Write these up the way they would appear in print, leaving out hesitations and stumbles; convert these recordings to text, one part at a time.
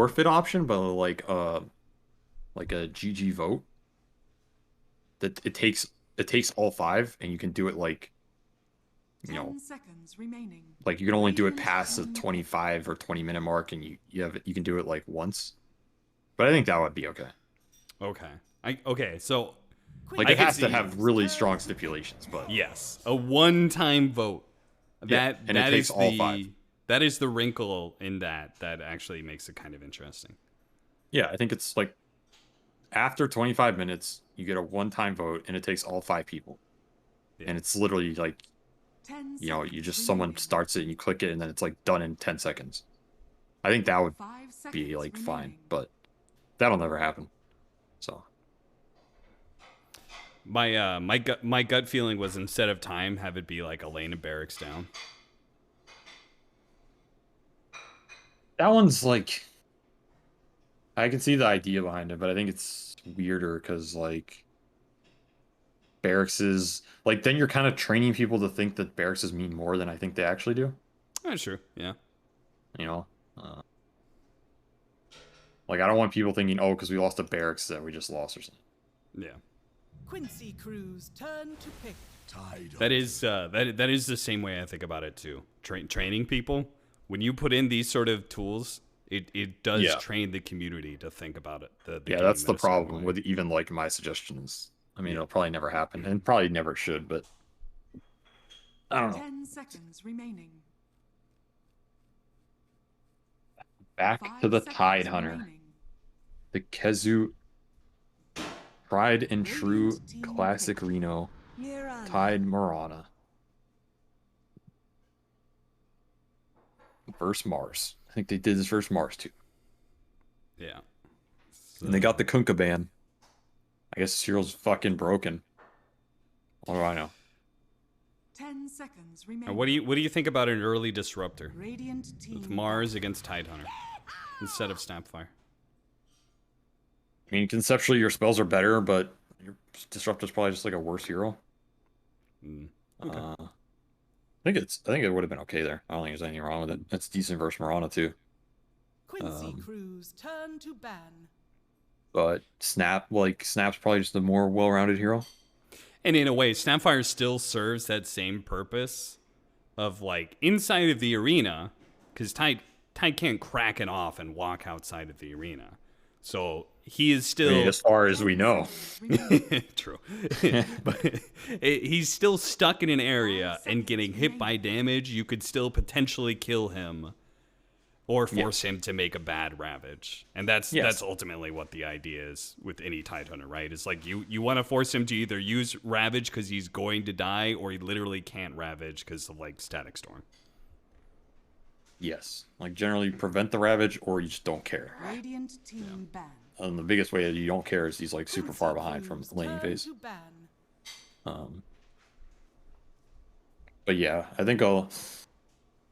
forfeit option, but like a GG vote that it takes all five, and you can do it like you know 10 seconds remaining. like you can only do it Radiant past the team 25 or 20-minute mark, and you can do it like once. But I think that would be okay. Okay. Okay. So Like I it can has to see. have really strong stipulations, but Yes, a one-time vote. yeah, and it That takes is all five. the wrinkle in that actually makes it kind of interesting. Yeah, I think it's like after 25 minutes, you get a one-time vote, and it takes all five people. Yeah. And it's literally like, 10 you seconds just someone remaining. starts it and you click it, and then it's like done in 10 seconds. I think that would 5 be seconds like fine, remaining. but that'll never happen. So My gut feeling was instead of time, have it be like a lane of barracks down. that one's like, I can see the idea behind it, but I think it's weirder because like barracks is like then you're kind of training people to think that barracks mean more than I think they actually do. That's true. Yeah. You know, uh, like I don't want people thinking, oh, because we lost a barracks that we just lost or something. Yeah. Quincy Crew's turn to pick. That is that is the same way I think about it too. Training people, when you put in these sort of tools, it does Yeah. train the community to think about it. The Yeah, game that's the in a certain problem way. with even like my suggestions. I mean, it'll probably never happen, and probably never should, but I don't know. 10 seconds remaining. Back 5 to the seconds Tide Hunter, remaining. the Kezu, tried and true Radiant team classic pick. Reno, Mirana. Tide Marana versus Mars. I think they did this versus Mars too, Yeah. and they got the Kunkka ban. I guess this hero's fucking broken. What do I know? 10 seconds Now, remaining. what do you think about an early disruptor Radiant team with Mars against Tidehunter instead of Snapfire? I mean, conceptually, your spells are better, but your Disruptor's probably just like a worse hero. Okay. I think it would have been okay there. I don't think there's anything wrong with it. It's decent versus Marana too. Quincy Crew's turn to ban. But Snap's probably just a more well-rounded hero. And in a way, Snapfire still serves that same purpose of like inside of the arena, because Tide can't crack it off and walk outside of the arena. So he is I still mean, as far as we know. true, but he's still stuck in an area and getting hit by damage. You could still potentially kill him, or force him to make a bad ravage, and that's ultimately what the idea is with any Tidehunter, right? It's like you want to force him to either use ravage because he's going to die, or he literally can't ravage because of like static storm. Yes. Like, generally prevent the Ravage, or you just don't care. Radiant team ban. And the biggest way that you don't care is he's, like, super far behind from Crew's laning turn phase. to ban. But yeah, I think I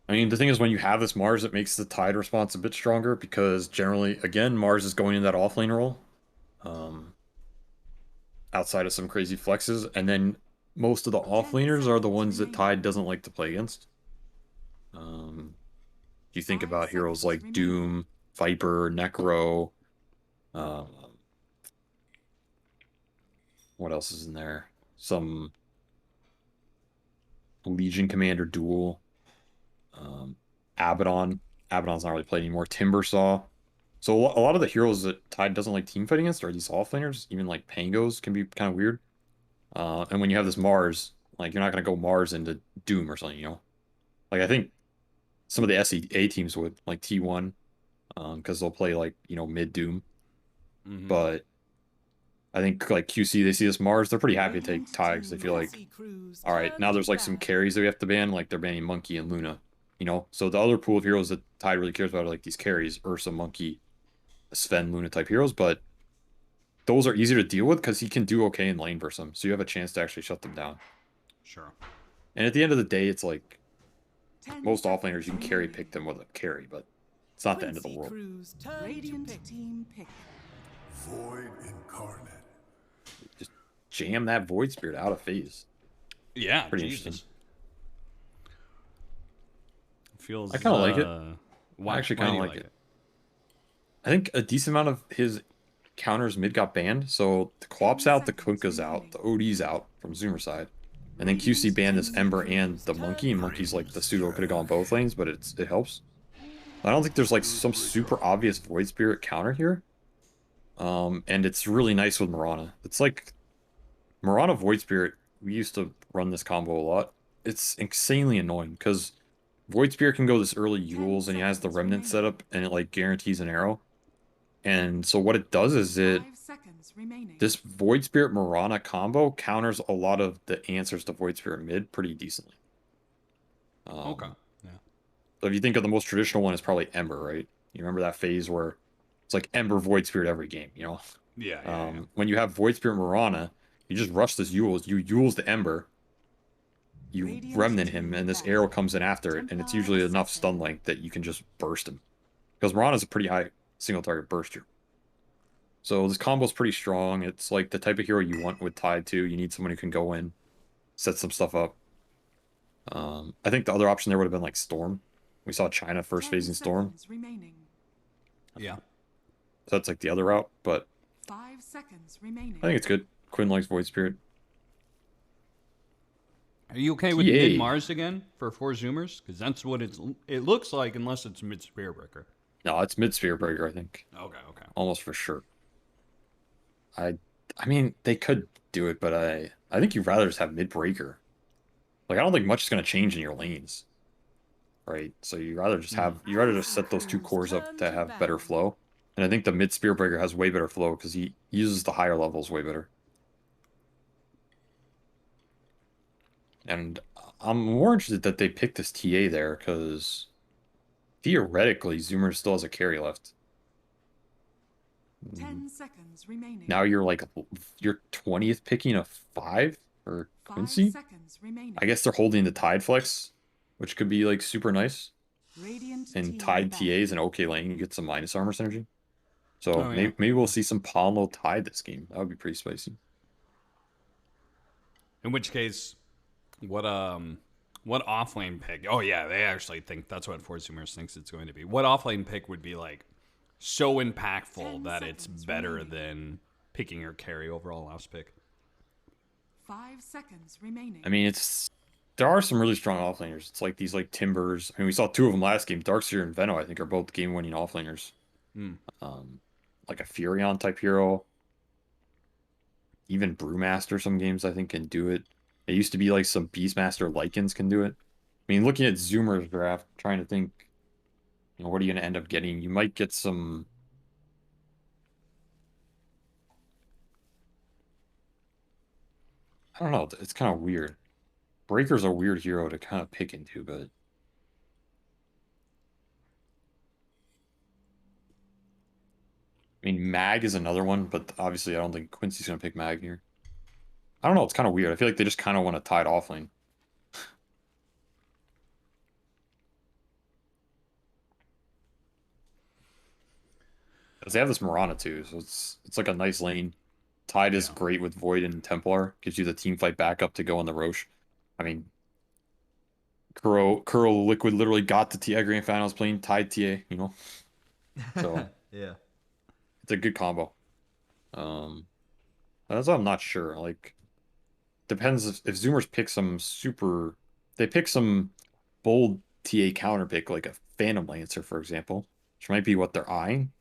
mean, the thing is, when you have this Mars, it makes the Tide response a bit stronger, because generally, again, Mars is going in that offlane role. Outside of some crazy flexes, and then most of the offlaners are the ones that Tide doesn't like to play against. You think about heroes like Doom, Viper, Necro. What else is in there? Some Legion Commander duel. Abaddon. Abaddon's not really played anymore. Timbersaw. So a lot of the heroes that Tide doesn't like team fighting against are these offlaners. Even like Pangos can be kind of weird. And when you have this Mars, like, you're not going to go Mars into Doom or something, you know? Like, I think some of the SEA teams would, like T1, because they'll play, like, you know, mid Doom. But I think, like, QC, they see this Mars, they're pretty happy to take Tide, because they feel like, all right, now there's, like, some carries that we have to ban, like, they're banning Monkey and Luna, you know? So the other pool of heroes that Tide really cares about are, like, these carries, Ursa, Monkey, Sven, Luna type heroes, but those are easier to deal with because he can do okay in lane versus them, so you have a chance to actually shut them down. Sure. And at the end of the day, it's like, most offlaners, you can carry pick them with a carry, but it's not the end of the world. Radiant team pick. Void incarnate. Just jam that Void Spirit out of phase. Yeah, Pretty Jesus. interesting. Feels. I kind of like it. Why, I actually why kind do of you like it. I think a decent amount of his counters mid got banned. So the Co-op's out, the Kunkka's out, the OD's out from Zoomer side. And then QC banned this Ember and the Monkey, and Monkey's like the pseudo could have gone both lanes, but it helps. I don't think there's like some super obvious Void Spirit counter here. And it's really nice with Mirana. It's like Mirana Void Spirit, we used to run this combo a lot. It's insanely annoying because Void Spirit can go this early Yules and he has the Remnant setup and it like guarantees an arrow. And so what it does is this Void Spirit Mirana combo counters a lot of the answers to Void Spirit mid pretty decently. Okay. Yeah. So if you think of the most traditional one, it's probably Ember, right? You remember that phase where it's like Ember Void Spirit every game, you know? Yeah. When you have Void Spirit Mirana, you just rush this Yules. You Yules the Ember, you Remnant him, and this arrow comes in after it, and it's usually enough stun length that you can just burst him. Because Mirana's a pretty high single target burster. So this combo's pretty strong. It's like the type of hero you want with Tide too. You need someone who can go in, set some stuff up. I think the other option there would have been like Storm. We saw China first phasing Storm. Yeah. So that's like the other route, but 5 seconds remaining. I think it's good. Quinn likes Void Spirit. Are you okay with TA. mid Mars again for 4Zoomers? Because that's what it looks like, unless it's mid Spear Breaker. No, it's mid Sphere Breaker, I think. Okay. Almost for sure. I mean, they could do it, but I think you'd rather just have mid Breaker. Like, I don't think much is going to change in your lanes. Right? So you'd rather just set those two cores up to have better flow. And I think the mid Spear Breaker has way better flow because he uses the higher levels way better. And I'm more interested that they picked this TA there because theoretically Zoomer still has a carry left. 10 seconds remaining. Now you're 20th picking a 5 for Quincy. 5 seconds remaining. I guess they're holding the Tide Flex, which could be like super nice. Radiant And TA Tide back. TA is an okay lane. You get some minus armor synergy. So Oh, yeah. maybe we'll see some Palmo Tide this game. That would be pretty spicy. In which case, what offlane pick? Oh yeah, they actually think that's what 4Zoomers thinks it's going to be. What offlane pick would be like so impactful 10 that it's seconds better remaining. than picking your carry overall last pick? 5 seconds remaining. I mean, there are some really strong offlaners. It's like these Timbers. I mean, we saw two of them last game. Darkseer and Veno, I think, are both game-winning offlaners. Like a Furion type hero. Even Brewmaster some games I think can do it. It used to be like some Beastmaster Lycans can do it. I mean, looking at Zoomer's draft, trying to think, what are you going to end up getting? You might get some... I don't know. It's kind of weird. Breaker's a weird hero to kind of pick into, but... I mean, Mag is another one, but obviously I don't think Quincy's going to pick Mag here. I don't know. It's kind of weird. I feel like they just kind of want to Tide offlane. Because they have this Mirana too, so it's like a nice lane. Tide is great with Void and Templar. Gives you the team fight backup to go on the Roche. I mean, Curl Liquid literally got the TI Grand Finals playing Tide TA, So Yeah. it's a good combo. That's why I'm not sure. Like, depends if Zoomers pick they pick some bold TA counter pick, like a Phantom Lancer, for example, which might be what they're eyeing.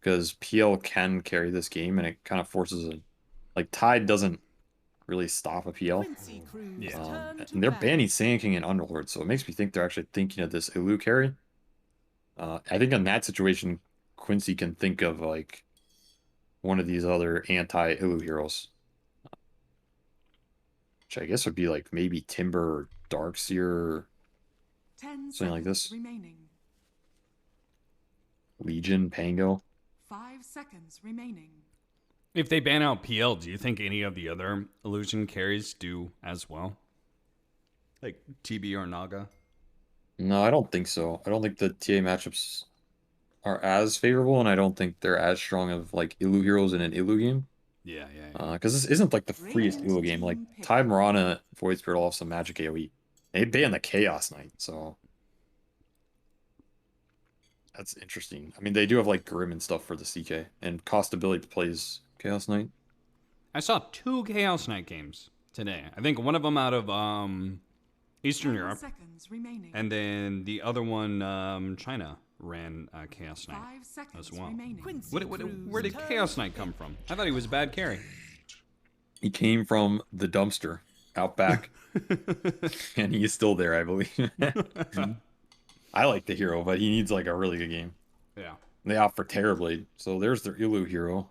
Because PL can carry this game, and it kind of forces Tide doesn't really stop a PL. Quincy crews turn to And they're battle. banning Sand King and Underlord, so it makes me think they're actually thinking of this Ilu carry. I think in that situation, Quincy can think of like one of these other anti-Ilu heroes. Which I guess would be like maybe Timber or Darkseer, 10 something like this. seconds remaining. Legion, Pango. 5 seconds remaining. If they ban out PL, do you think any of the other illusion carries do as well? Like TB or Naga? No, I don't think so. I don't think the TA matchups are as favorable, and I don't think they're as strong of like Ilu heroes in an Ilu game. Yeah. Because this isn't like the freest Ilu game. Like Tide Mirana, Void Spirit all have some magic AoE. They ban the Chaos Knight, so That's interesting. I mean, they do have like Grim and stuff for the CK, and Cost Ability plays Chaos Knight. I saw 2 Chaos Knight games today. I think one of them out of Eastern 10 Europe, seconds remaining. and then the other one, China ran Chaos Knight 5 seconds as well. remaining. Quincy Where did Cruz Chaos turn Knight come from? I thought he was a bad carry. He came from the dumpster out back, and he is still there, I believe. I like the hero, but he needs like a really good game. Yeah. They opt for Terrorblade, so there's their Ilu hero.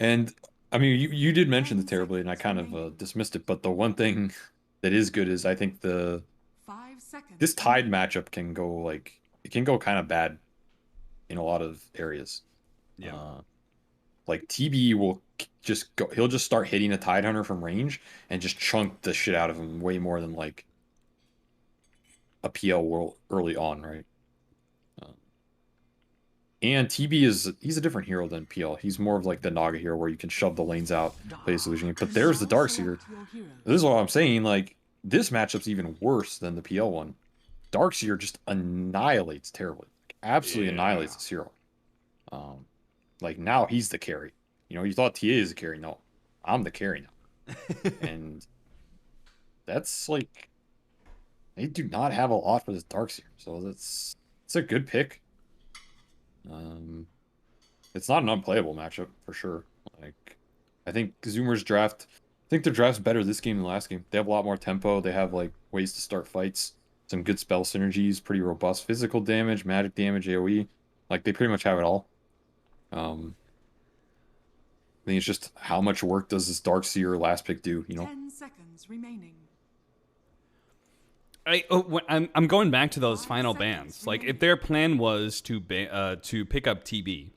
And I mean, you did mention the Terrorblade, and I kind of dismissed it. But the one thing that is good is I think 5 seconds. this Tide matchup can go like it can go kind of bad in a lot of areas. Yeah. Like TB will just go. He'll just start hitting a Tide Hunter from range and just chunk the shit out of him way more than like a PL world early on, right? And TB he's a different hero than PL. He's more of like the Naga hero where you can shove the lanes out, play a solution. But there's the Darkseer. This is what I'm saying. Like this matchup's even worse than the PL one. Darkseer just annihilates terribly, like, absolutely annihilates this hero. Like now he's the carry. You know, you thought TA is the carry. No, I'm the carry now. And that's like they do not have a lot for this Darkseer, so it's a good pick. It's not an unplayable matchup for sure. Like, I think Zoomers draft. I think their draft's better this game than last game. They have a lot more tempo. They have like ways to start fights. Some good spell synergies. Pretty robust physical damage, magic damage, AOE. Like they pretty much have it all. I think it's just how much work does this Darkseer last pick do? You know. 10 seconds remaining. I'm going back to those final bans. Like, if their plan was to pick up TB,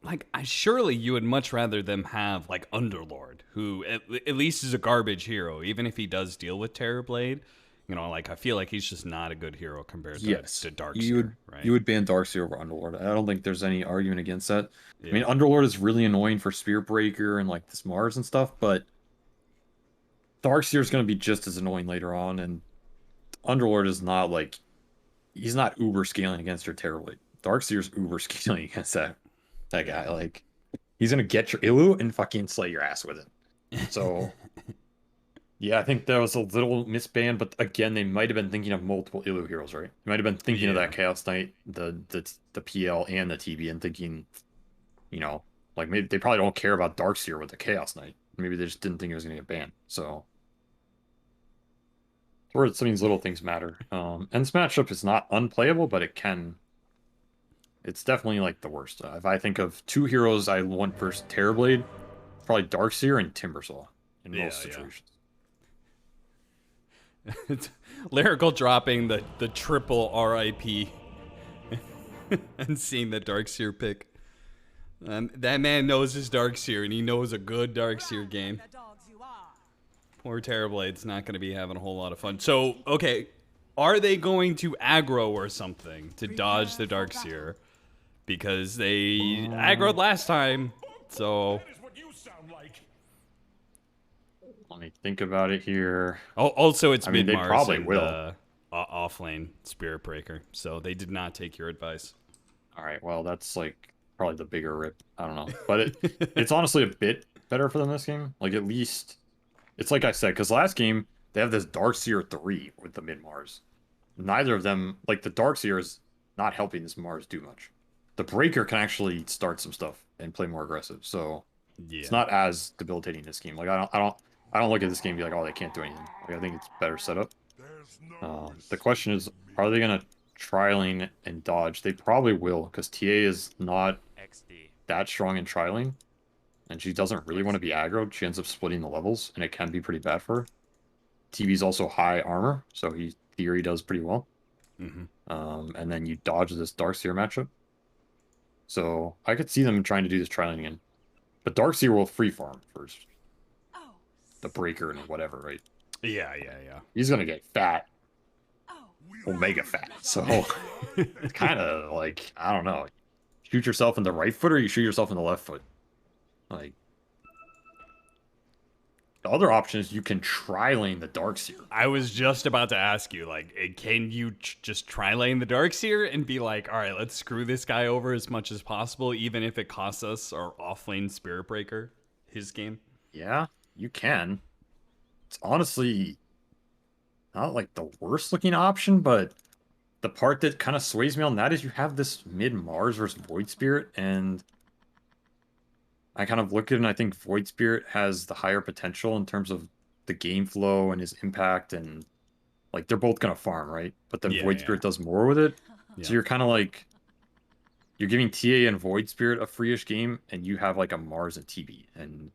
like, surely you would much rather them have like Underlord, who at least is a garbage hero, even if he does deal with Terrorblade. You know, like I feel like he's just not a good hero compared to Darkseer. You would ban Darkseer over Underlord. I don't think there's any argument against that. Yeah. I mean, Underlord is really annoying for Spear Breaker and like this Mars and stuff, but Darkseer is going to be just as annoying later on, and Underlord is not like he's not uber scaling against your Terrorblade. Darkseer's uber scaling against that guy. Like he's gonna get your Ilu and fucking slay your ass with it. So yeah, I think that was a little misbanned, but again, they might have been thinking of multiple Ilu heroes, right? They might have been thinking of that Chaos Knight, the PL and the TB, and thinking, you know, like maybe they probably don't care about Darkseer with the Chaos Knight. Maybe they just didn't think it was gonna get banned. So where some of these little things matter. And this matchup is not unplayable, but it's definitely like the worst. If I think of 2 heroes I want versus Terrorblade, probably Darkseer and Timbersaw in most situations. It's Lyrical dropping the triple RIP and seeing the Darkseer pick. That man knows his Darkseer, and he knows a good Darkseer game. Poor Terrorblade's not going to be having a whole lot of fun. So, okay, are they going to aggro or something to dodge the Darkseer? Because they aggroed last time, so... Let me think about it here. Oh, also, it's mid-Mars they probably and will. Off-lane Spirit Breaker, so they did not take your advice. All right, well, that's like probably the bigger rip. I don't know. But it's honestly a bit better for them this game. Like, at least... It's like I said, because last game, they have this Darkseer 3 with the mid-Mars. Neither of them... Like, the Darkseer is not helping this Mars do much. The Breaker can actually start some stuff and play more aggressive, so... Yeah. It's not as debilitating this game. Like, I don't look at this game and be like, oh, they can't do anything. Like, I think it's better set up. The question is, are they going to trialing and dodge? They probably will, because TA is not that strong in trialing, and she doesn't really want to be aggroed. She ends up splitting the levels, and it can be pretty bad for her. TB's also high armor, so he theory does pretty well. And then you dodge this Darkseer matchup. So I could see them trying to do this trialing again. But Darkseer will free farm first. The Breaker and whatever, right? Yeah. He's gonna get fat. Omega fat. So it's kind of like, I don't know. Shoot yourself in the right foot or you shoot yourself in the left foot. Like, The other option is you can tri-lane the Darkseer. I was just about to ask you, like, can you just tri-lane the Darkseer and be like, all right, let's screw this guy over as much as possible, even if it costs us our off-lane Spirit Breaker, his game? Yeah, you can. It's honestly not like the worst looking option, but the part that kind of sways me on that is you have this mid Mars versus Void Spirit, and I kind of look at it and I think Void Spirit has the higher potential in terms of the game flow and his impact, and like they're both gonna farm, right? But then Void Spirit does more with it. Yeah. So you're kind of like you're giving TA and Void Spirit a free-ish game, and you have like a Mars and TB. And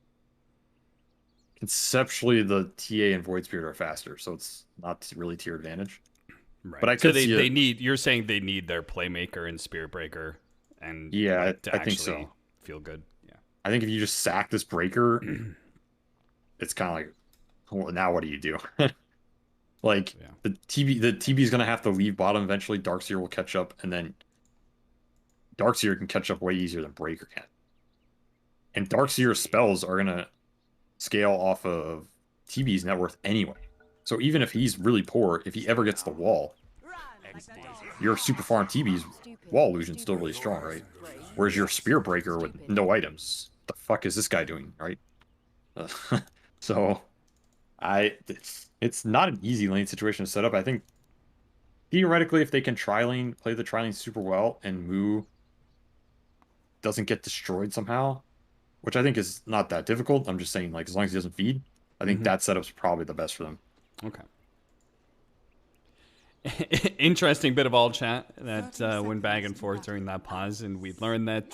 conceptually the TA and Void Spirit are faster, so it's not really to your advantage. Right. But I so could see they it. need, you're saying they need their Playmaker and Spirit Breaker and Yeah, like, to I actually think so. feel good. Yeah. I think if you just sack this breaker, it's kind of like, well, now what do you do? Like Yeah. the TB is gonna have to leave bottom eventually. Darkseer will catch up, and then Darkseer can catch up way easier than Breaker can. And Darkseer's spells are gonna scale off of TB's net worth anyway. So even if he's really poor, if he ever gets the wall, your super farm TB's wall illusion's still really strong, right? Whereas your Spear Breaker with no items, the fuck is this guy doing, right? So, it's not an easy lane situation to set up. I think theoretically, if they can play the tri lane super well, and Moo doesn't get destroyed somehow, which I think is not that difficult. I'm just saying, like, as long as he doesn't feed, I think that setup's probably the best for them. Okay. Interesting bit of all chat that went back and forth during that pause, and we learned that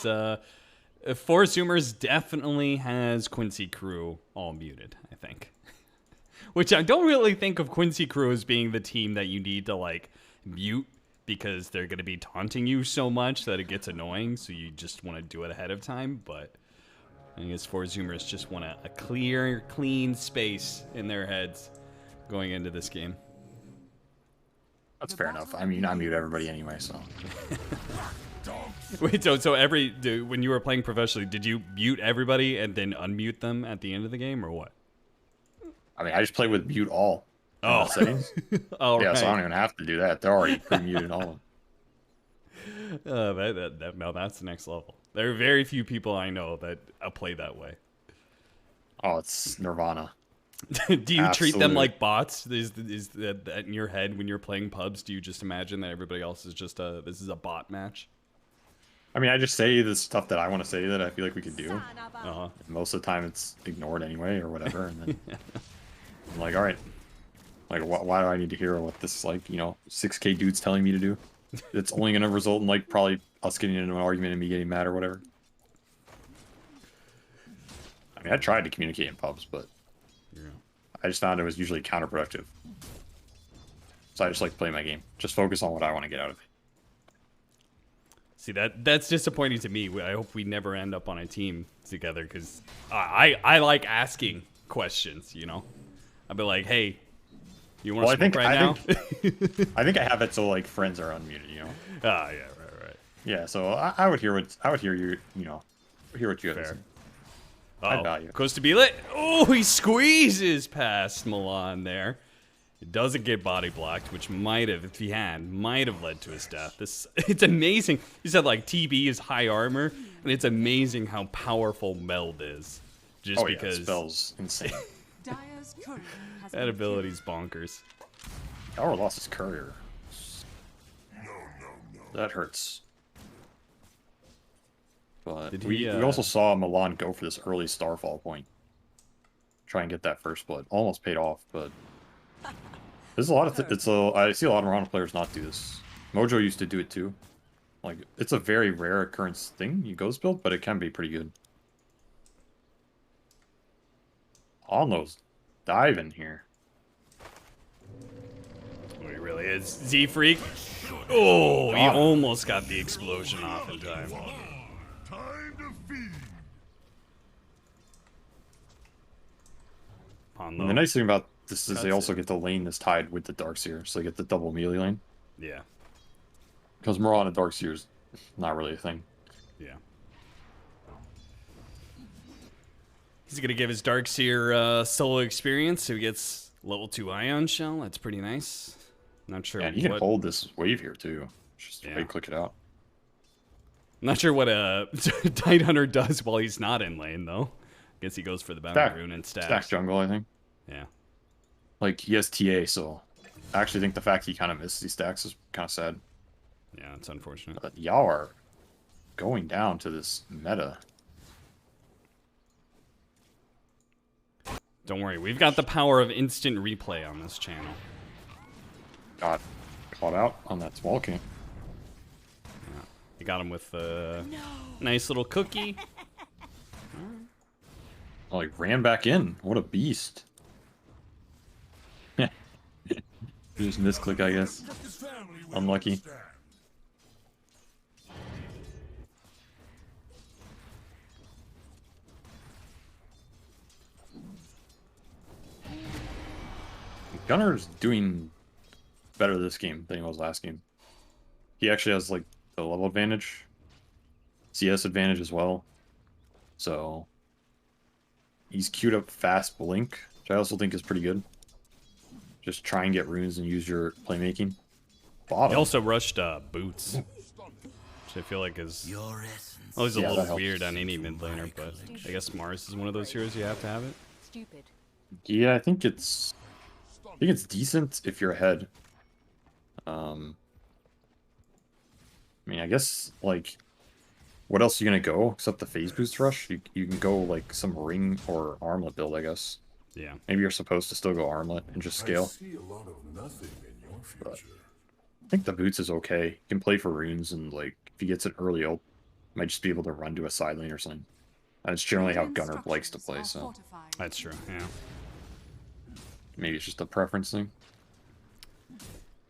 4Zoomers definitely has Quincy Crew all muted, I think. Which I don't really think of Quincy Crew as being the team that you need to, like, mute, because they're going to be taunting you so much that it gets annoying, so you just want to do it ahead of time. But I guess 4Zoomers just want a clear, clean space in their heads going into this game. That's fair enough. I mean, I mute everybody anyway, so. Wait, so when you were playing professionally, did you mute everybody and then unmute them at the end of the game, or what? I mean, I just play with mute all. Settings. Oh, yeah, right. so I don't even have to do that. They're already pre-muted all of them. No, that's the next level. There are very few people I know that play that way. Oh, it's Nirvana. Do you treat them Absolute. like bots? Is that in your head when you're playing pubs? Do you just imagine that everybody else is just this is a bot match? I mean, I just say the stuff that I want to say that I feel like we could do. Uh-huh. Most of the time it's ignored anyway or whatever. And then I'm like, all right. Like, why do I need to hear what this, like, 6K dude's telling me to do? It's only going to result in, like, probably us getting into an argument and me getting mad or whatever. I mean, I tried to communicate in pubs, but I just found it was usually counterproductive. So I just like to play my game. Just focus on what I want to get out of it. See, that's disappointing to me. I hope we never end up on a team together, because I like asking questions, I'd be like, hey, you want to smoke right now? I think I have it so, like, friends are unmuted, Ah, yeah, right. Yeah, so I would hear hear what you have to say. I'd value it. Costabile. Oh, he squeezes past Milan there. It doesn't get body blocked, which might have, if he had, might have led to his death. It's amazing. You said, like, TB is high armor, and it's amazing how powerful Meld is. Just because yeah, spell's insane. that ability's bonkers. Tower lost his courier. That hurts. But we also saw Milan go for this early Starfall point. Try and get that first blood. Almost paid off, but there's a lot of I see a lot of Mirana players not do this. Mojo used to do it too. Like, it's a very rare occurrence thing, you ghost build, but it can be pretty good. On those dive in here. Oh, he really is. Z-Freak. Oh, he almost got the explosion off in time. Time to feed. And the nice thing about this is they also get to lane this Tide with the Darkseer, so they get the double melee lane. Yeah. Because Mirana Darkseer is not really a thing. Yeah. He's going to give his Darkseer solo experience, so he gets level 2 Ion Shell. That's pretty nice. Not sure And you can hold this wave here, too. Just right-click it out. I'm not sure what a Tide Hunter does while he's not in lane, though. Guess he goes for the Bounty Rune and stacks. Stack jungle, I think. Yeah. Like, he has TA, so I actually think the fact he kind of misses these stacks is kind of sad. Yeah, it's unfortunate. But y'all are going down to this meta. Don't worry, we've got the power of instant replay on this channel. Got caught out on that small king. Yeah. You got him with a nice little cookie. Oh, he ran back in. What a beast. Just misclick, I guess. Unlucky. Gunner's doing better this game than he was last game. He actually has like the level advantage, CS advantage as well. So he's queued up fast blink, which I also think is pretty good. Just try and get runes and use your playmaking. Bottom. He also rushed boots, which I feel like is always a little weird on any mid laner, but I guess Mars is one of those heroes you have to have it. Stupid. Yeah, I think it's decent if you're ahead. I mean, I guess like, what else are you gonna go except the phase boost rush? You can go like some ring or armlet build, I guess. Yeah. Maybe you're supposed to still go armlet and just scale. But I think the boots is okay. You can play for runes, and like if he gets it early ult, might just be able to run to a side lane or something. And it's generally how Gunner likes to play, so That's true, yeah. maybe it's just a preference thing.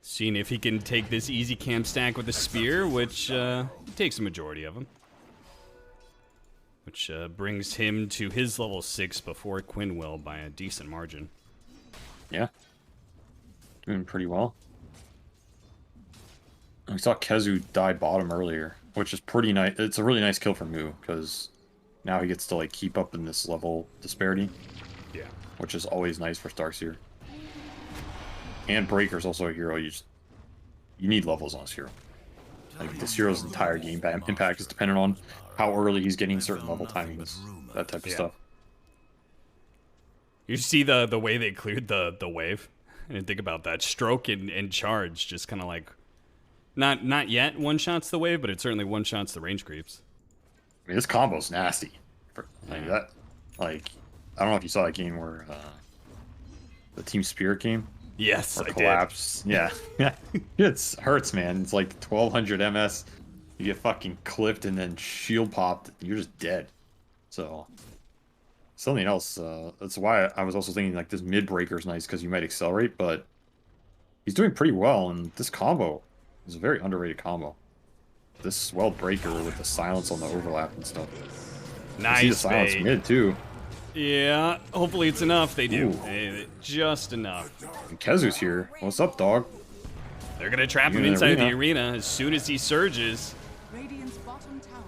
Seeing if he can take this easy camp stack with a spear, which takes a majority of them. Which brings him to his level 6 before Quinn will by a decent margin. Yeah. Doing pretty well. We saw Kezu die bottom earlier, which is pretty nice. It's a really nice kill for Mu, because now he gets to like keep up in this level disparity. Yeah. Which is always nice for Starkseer. And Breaker's also a hero you need levels on this hero. Like this hero's entire game impact is dependent on how early he's getting certain level timings, that type of stuff. You see the way they cleared the wave? I didn't think about that. Stroke and charge just kind of like, not yet one-shots the wave, but it certainly one-shots the range creeps. I mean, this combo's nasty. Like that, like, I don't know if you saw that game where the Team Spirit game. Yes, I collapse. Did. Yeah. It hurts, man. It's like 1200 MS. You get fucking clipped and then shield popped. You're just dead. So, something else. That's why I was also thinking like this mid breaker is nice because you might accelerate, but he's doing pretty well. And this combo is a very underrated combo. This swell breaker with the silence on the overlap and stuff. Nice. You see the silence mid too. Yeah, hopefully it's enough. They do. Just enough. And Kezu's here. What's up, dog? They're going to trap him inside the arena as soon as he surges.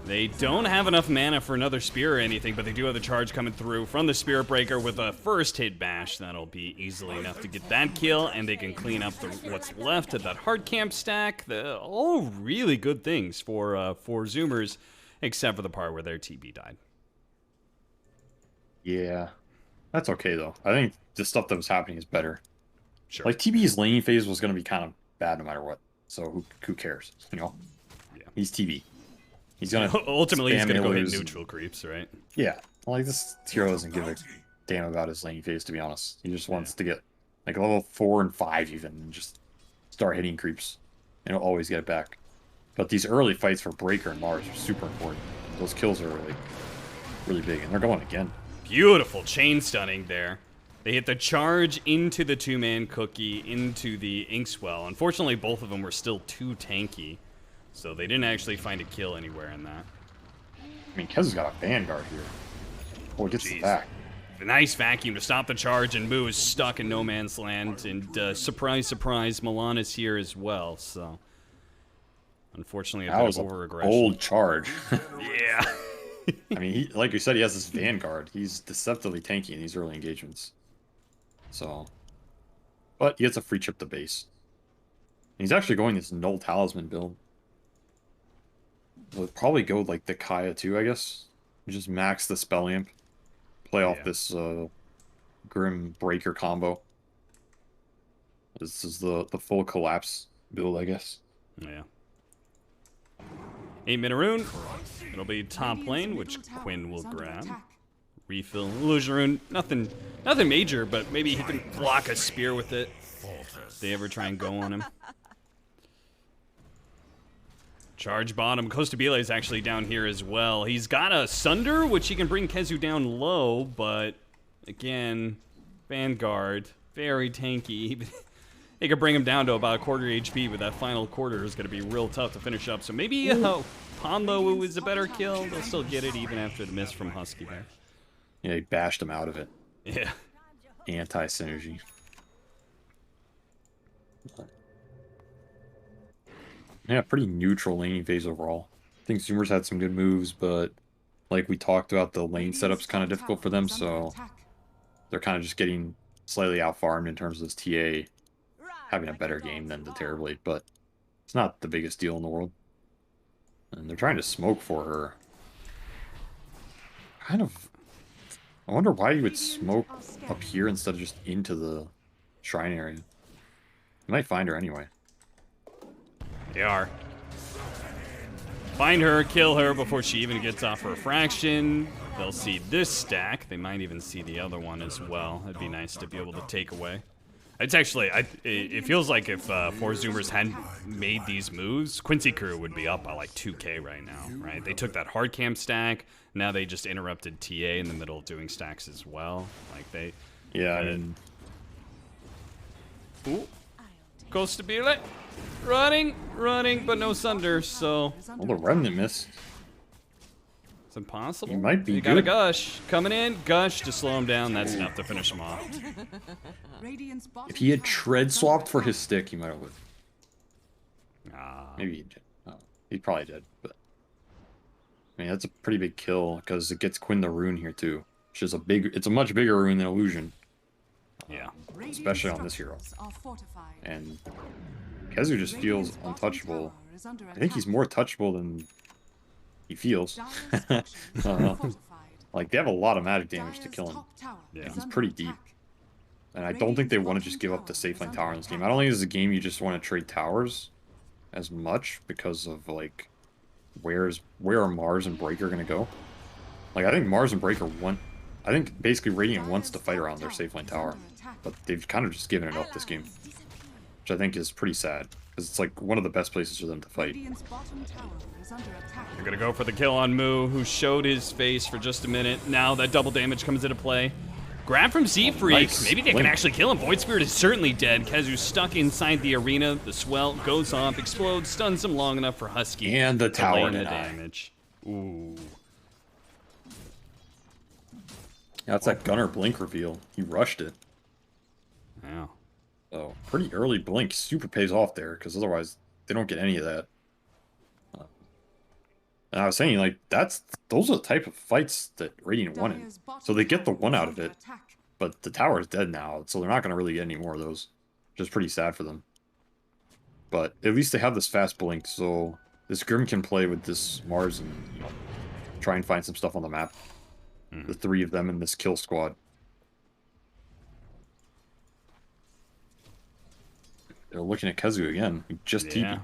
They don't have enough mana for another spear or anything, but they do have the charge coming through from the Spirit Breaker with a first hit bash. That'll be easily enough to get that kill, and they can clean up what's left of that hard camp stack. All really good things for 4Zoomers, except for the part where their TB died. Yeah, that's okay though. I think the stuff that was happening is better. Sure. Like TB's laning phase was going to be kind of bad no matter what. So who cares? You know. Yeah. He's TB. He's gonna ultimately he's gonna go hit neutral creeps, right? Yeah. Like this hero doesn't give a damn about his laning phase, to be honest. He just wants to get like level 4 and 5 even, and just start hitting creeps, and he'll always get it back. But these early fights for Breaker and Mars are super important. Those kills are like really big, and they're going again. Beautiful chain stunning there. They hit the charge into the two-man cookie, into the Inkswell. Unfortunately, both of them were still too tanky, so they didn't actually find a kill anywhere in that. I mean, Kezu's got a Vanguard here. Oh, he gets the back. A nice vacuum to stop the charge, and Mu is stuck in no man's land. And surprise, surprise, Milan is here as well, so... Unfortunately, a bit of over-aggression. Old charge. Yeah. I mean, he, like you said, he has this Vanguard. He's deceptively tanky in these early engagements. So, but he gets a free chip to base. And he's actually going this Null Talisman build. We'll probably go like the Kaya too, I guess. Just max the Spell Amp. Play off this Grim Breaker combo. This is the full collapse build, I guess. Yeah. 8-minute rune. It'll be top lane, which Quinn will grab. Refill illusion rune. Nothing major, but maybe he can block a spear with it. If they ever try and go on him. Charge bottom. Costabile is actually down here as well. He's got a Sunder, which he can bring Kezu down low, but again, Vanguard, very tanky. They could bring him down to about a quarter HP, but that final quarter is going to be real tough to finish up. So maybe Ponlo is a better kill. They'll still get it even after the miss from Husky there. Yeah, he bashed him out of it. Yeah. Anti-synergy. Yeah, pretty neutral laning phase overall. I think Zoomers had some good moves, but like we talked about, the lane setup's kind of difficult for them, so they're kind of just getting slightly out-farmed in terms of this TA having a better game than the Terrorblade, but it's not the biggest deal in the world. And they're trying to smoke for her. Kind of... I wonder why you would smoke up here instead of just into the shrine area. You might find her anyway. They are. Find her, kill her before she even gets off her fraction. They'll see this stack. They might even see the other one as well. It'd be nice to be able to take away. It's actually, it feels like if 4Zoomers hadn't made these moves, Quincy crew would be up by like 2k right now, right? They took that hard camp stack. Now they just interrupted TA in the middle of doing stacks as well. Like they... Yeah, and... Ooh. Costabile. Running, but no Sunder, so... Well, the Remnant missed. It's impossible. He might be They got a Gush. Coming in. Gush to slow him down. That's enough to finish him off. If he had tread swapped for his stick, he might have lived. Ah. Maybe he did. Oh, he probably did, but... I mean, that's a pretty big kill, because it gets Quinn the rune here, too. Which is a big... It's a much bigger rune than Illusion. Yeah. Especially on this hero. And... Kezu just feels untouchable. I think he's more touchable than he feels. Like, they have a lot of magic damage to kill him. Yeah. He's pretty deep. And I don't think they want to just give up the safe lane tower in this game. I don't think this is a game you just want to trade towers as much because of, like, where are Mars and Breaker going to go? Like, I think Mars and Breaker want... I think basically Radiant wants to fight around their safe lane tower. But they've kind of just given it up this game. Which I think is pretty sad, because it's like one of the best places for them to fight. They're gonna go for the kill on Moo, who showed his face for just a minute. Now that double damage comes into play. Grab from Z-Freak. Nice. Maybe they can actually kill him. Void Spirit is certainly dead. Kezu's stuck inside the arena. The swell goes off, explodes, stuns him long enough for Husky. And the tower to damage. Ooh. That's that Gunner Blink reveal. He rushed it. Yeah. So, pretty early Blink super pays off there, because otherwise they don't get any of that. And I was saying, like, those are the type of fights that Radiant wanted. So they get the one out of it, but the tower is dead now, so they're not going to really get any more of those. Which is pretty sad for them. But at least they have this fast Blink, so this Grim can play with this Mars and, you know, try and find some stuff on the map. The three of them in this kill squad. They're looking at Kezu again. He just TP'd.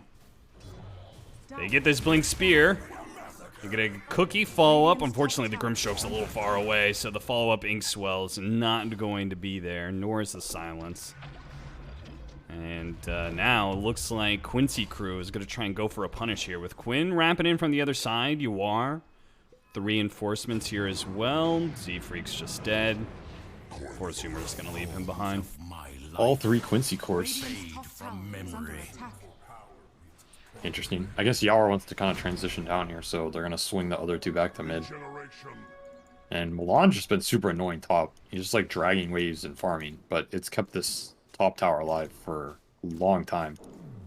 They get this Blink Spear. They get a Cookie follow-up. Unfortunately, the Grimstroke's a little far away, so the follow-up Ink Swell is not going to be there, nor is the Silence. And now it looks like Quincy crew is going to try and go for a punish here. With Quinn wrapping in from the other side, you are. The reinforcements here as well. Z-Freak's just dead. 4Zoomers is going to leave him behind. All three Quincy cores. From memory. Interesting. I guess Yawer wants to kind of transition down here, so they're going to swing the other two back to mid. And Milan's just been super annoying top. He's just like dragging waves and farming, but it's kept this top tower alive for a long time,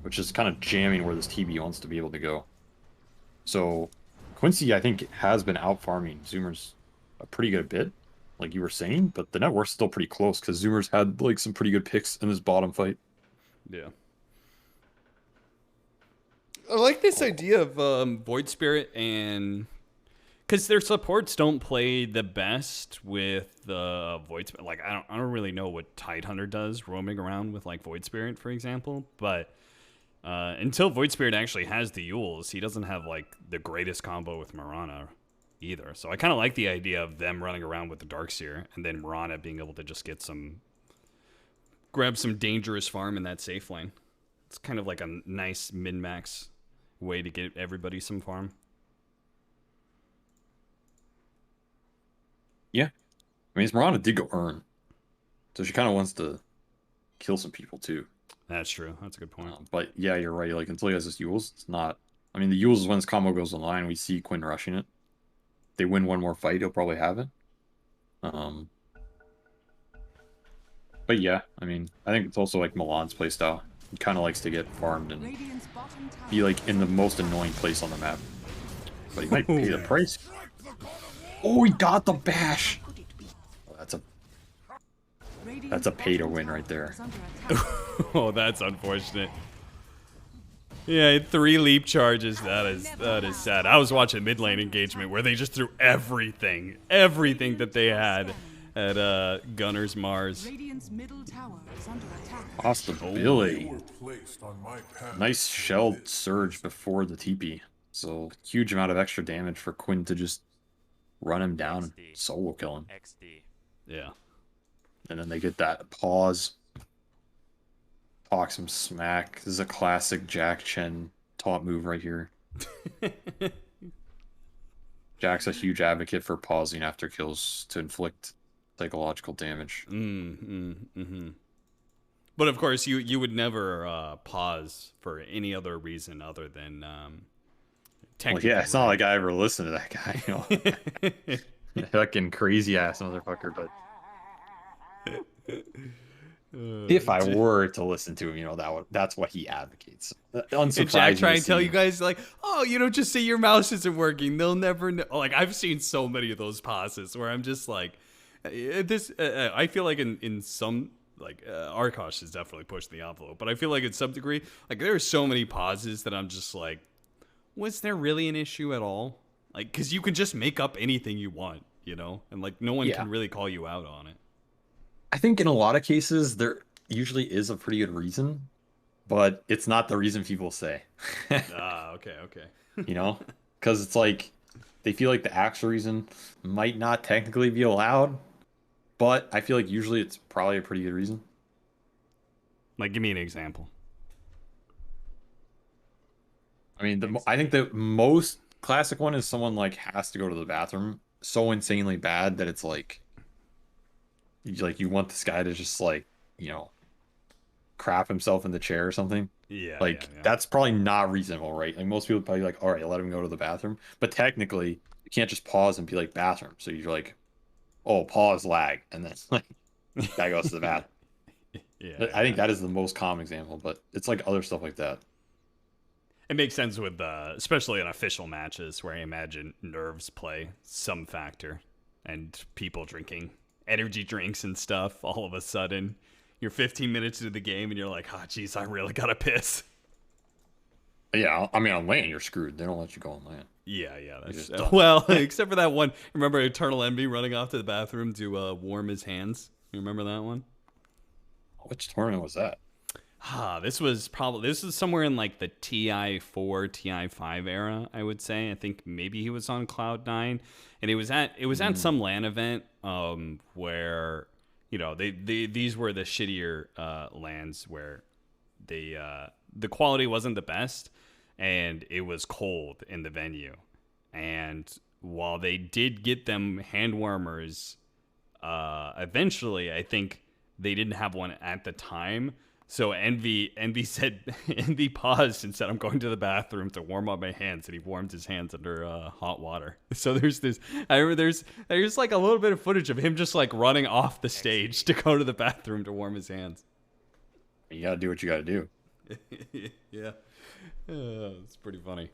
which is kind of jamming where this TB wants to be able to go. So Quincy, I think, has been out farming Zoomers a pretty good bit, like you were saying, but the net worth's still pretty close because Zoomers had like some pretty good picks in this bottom fight. Yeah. I like this idea of Void Spirit, and because their supports don't play the best with the Void Spirit. Like I don't really know what Tidehunter does roaming around with like Void Spirit, for example. But until Void Spirit actually has the Yules, he doesn't have like the greatest combo with Mirana either. So I kind of like the idea of them running around with the Darkseer and then Mirana being able to just grab some dangerous farm in that safe lane. It's kind of like a nice min-max way to get everybody some farm. Yeah. I mean, Mirana did go earn, so she kind of wants to kill some people too. That's true. That's a good point. But yeah, you're right. Like until he has this Yules, it's not. I mean, the Yules is when his combo goes online. We see Quinn rushing it. They win one more fight, he'll probably have it. But yeah, I mean, I think it's also like Milan's playstyle. He kind of likes to get farmed and be like in the most annoying place on the map. But he might pay the price. Oh, he got the bash. Oh, that's a pay to win right there. Oh, that's unfortunate. Yeah, 3 leap charges. That is sad. I was watching mid lane engagement where they just threw everything that they had at Gunner's Mars. Possibility. Nice shell surge before the TP. So huge amount of extra damage for Quinn to just run him down and solo kill him. Yeah. And then they get that pause. Talk some smack. This is a classic Jack Chen taunt move right here. Jack's a huge advocate for pausing after kills to inflict psychological damage. But of course, you would never pause for any other reason other than technical. Well, yeah, it's not like I ever listened to that guy. You know? Fucking crazy ass motherfucker, but if I were to listen to him, you know, that's what he advocates. Unsurprising. And Jack try and tell you guys like, oh, you know, just say your mouse isn't working. They'll never know. Like I've seen so many of those pauses where I'm just like, this. I feel like in some like Arkosh has definitely pushed the envelope, but I feel like in some degree, like there are so many pauses that I'm just like, was there really an issue at all? Like, because you can just make up anything you want, you know, and like no one can really call you out on it. I think in a lot of cases, there usually is a pretty good reason, but it's not the reason people say. Okay. You know? Because it's like, they feel like the actual reason might not technically be allowed, but I feel like usually it's probably a pretty good reason. Like, give me an example. I mean, I think the most classic one is someone like has to go to the bathroom so insanely bad that it's like you want this guy to just like, you know, crap himself in the chair or something. Yeah. Like that's probably not reasonable, right? Like most people probably like, all right, let him go to the bathroom. But technically, you can't just pause and be like bathroom. So you're like, oh, pause, lag, and then like guy goes to the bathroom. I think that is the most common example, but it's like other stuff like that. It makes sense with especially in official matches where I imagine nerves play some factor, and people drinking energy drinks and stuff. All of a sudden, you're 15 minutes into the game and you're like, oh, geez, I really gotta piss. Yeah, I mean, on land, you're screwed. They don't let you go on land. Yeah, that's well, except for that one. Remember Eternal Envy running off to the bathroom to warm his hands? You remember that one? Which tournament was that? This was somewhere in like the TI4, TI5 era, I would say. I think maybe he was on Cloud9, and it was at some LAN event where, you know, these were the shittier LANs where the quality wasn't the best, and it was cold in the venue. And while they did get them hand warmers, eventually I think they didn't have one at the time. So Envy paused and said, "I'm going to the bathroom to warm up my hands," and he warmed his hands under hot water. So there's this. I remember there's like a little bit of footage of him just like running off the stage to go to the bathroom to warm his hands. You gotta do what you gotta do. Yeah, it's pretty funny.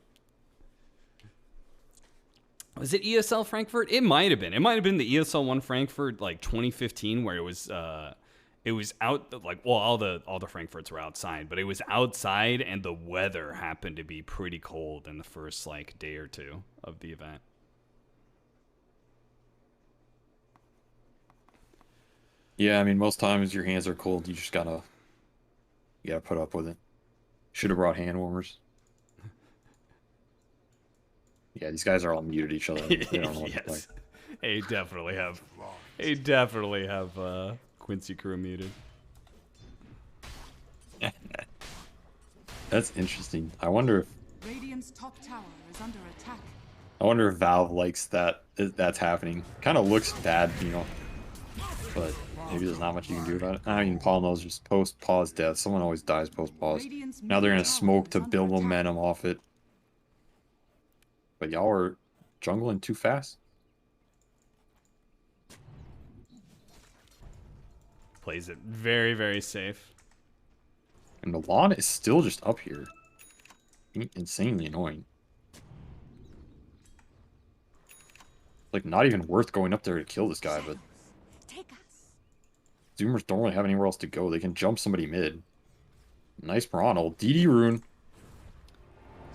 Was it ESL Frankfurt? It might have been. It might have been the ESL 1 Frankfurt, like 2015, where it was out, like, well, all the Frankfurts were outside, but it was outside, and the weather happened to be pretty cold in the first like day or two of the event. Yeah, I mean, most times your hands are cold. You gotta put up with it. Should have brought hand warmers. Yeah, these guys are all muted each other. They don't know what to play. Yes, they definitely have. They definitely have Quincy crew muted. That's interesting. I wonder if Radiant's top tower is under attack. Valve likes that's happening. Kind of looks bad, you know, but maybe there's not much you can do about it. I mean, Paul knows just post-pause death. Someone always dies post-pause. Now they're gonna smoke to build momentum off it. But y'all are jungling too fast. Plays it very, very safe. And Milan is still just up here. Insanely annoying. Like, not even worth going up there to kill this guy, but Zoomers don't really have anywhere else to go. They can jump somebody mid. Nice Piranha. DD rune.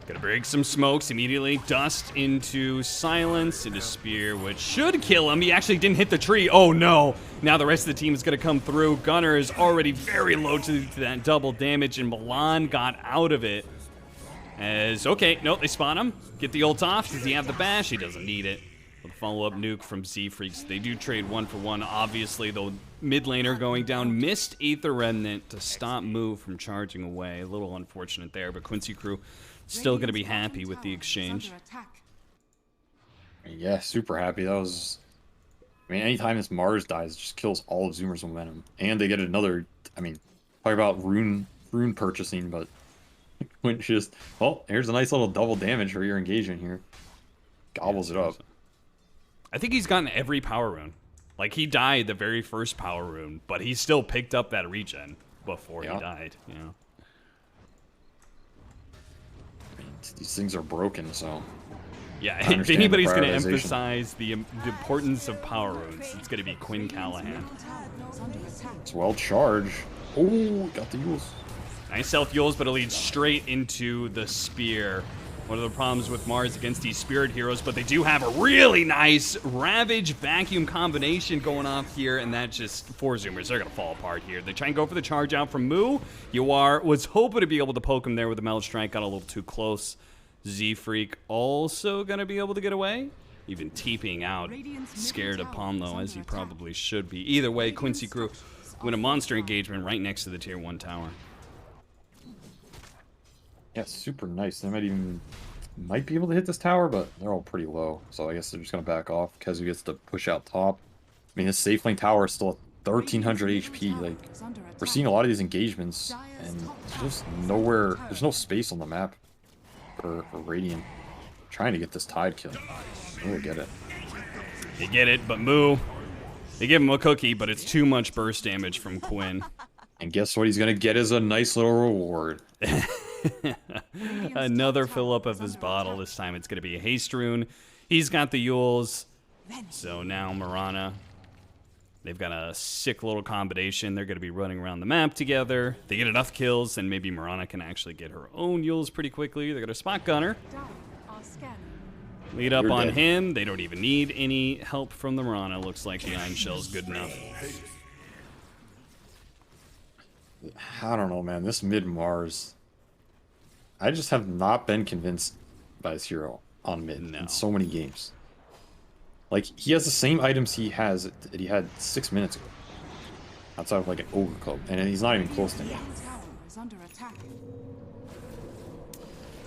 Gonna break some smokes, immediately dust into silence, into spear, which should kill him. He actually didn't hit the tree. Oh no! Now the rest of the team is gonna come through. Gunner is already very low to that double damage, and Milan got out of it. As, okay, nope, they spot him. Get the ult off. Does he have the bash? He doesn't need it. With a follow-up nuke from Z-Freaks. They do trade 1-for-1. Obviously, the mid laner going down. Missed Aether Remnant to stop move from charging away. A little unfortunate there, but Quincy crew still going to be happy with the exchange. Yeah, super happy. That was... I mean, anytime this Mars dies, it just kills all of Zoomer's momentum. And they get another... I mean, talk about rune purchasing, but... When just... Well, here's a nice little double damage for your engagement here. Gobbles it up. I think he's gotten every power rune. Like, he died the very first power rune, but he still picked up that regen before he died, you know? These things are broken, so... Yeah, if anybody's going to emphasize the importance of power runes, it's going to be Quinn Callahan. It's well charged. Oh, got the Yules. Nice self Yules, but it leads straight into the spear. One of the problems with Mars against these spirit heroes, but they do have a really nice Ravage vacuum combination going off here, and that just 4Zoomers, they're gonna fall apart here. They try and go for the charge out from Moo. Yuar was hoping to be able to poke him there with the Meld Strike, got a little too close. Z-Freak also gonna be able to get away. Even TPing out, scared of Pomlo, as he probably should be. Either way, Quincy crew win a monster engagement right next to the tier 1 tower. Yeah, super nice. They might be able to hit this tower, but they're all pretty low. So I guess they're just going to back off. Kezu gets to push out top. I mean, this safe lane tower is still at 1300 HP. Like, we're seeing a lot of these engagements, and there's just nowhere, there's no space on the map for Radiant trying to get this Tide kill. We'll get it. They get it, but Moo, they give him a cookie, but it's too much burst damage from Quinn. And guess what he's going to get is a nice little reward. Another fill up of his bottle. This time it's going to be a haste rune. He's got the Yules. So now Mirana, they've got a sick little combination. They're going to be running around the map together. They get enough kills, and maybe Mirana can actually get her own Yules pretty quickly. They're going to spot Gunner. Lead up on him. They don't even need any help from the Mirana. Looks like the Iron Shell's good enough. I don't know, man. This mid Mars, I just have not been convinced by this hero on mid in so many games. Like, he has the same items he had 6 minutes ago. Outside of like an Ogre Club, and he's not even close to him.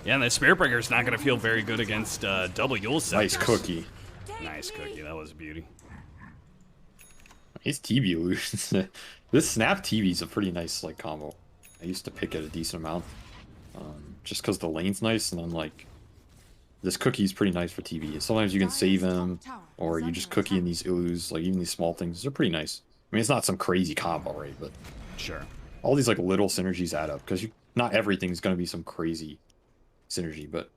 Yeah, and the Spirit Breaker's not going to feel very good against double Yule Scepters. Nice cookie. Nice cookie. That was a beauty. His TV illusions. This Snap TV is a pretty nice like combo. I used to pick it a decent amount. Just because the lane's nice, and then like this cookie is pretty nice for TV. Sometimes you can save him, or you just cookie in these illus, like even these small things. They're pretty nice. I mean, it's not some crazy combo, right? But sure, all these like little synergies add up, because not everything's going to be some crazy synergy, but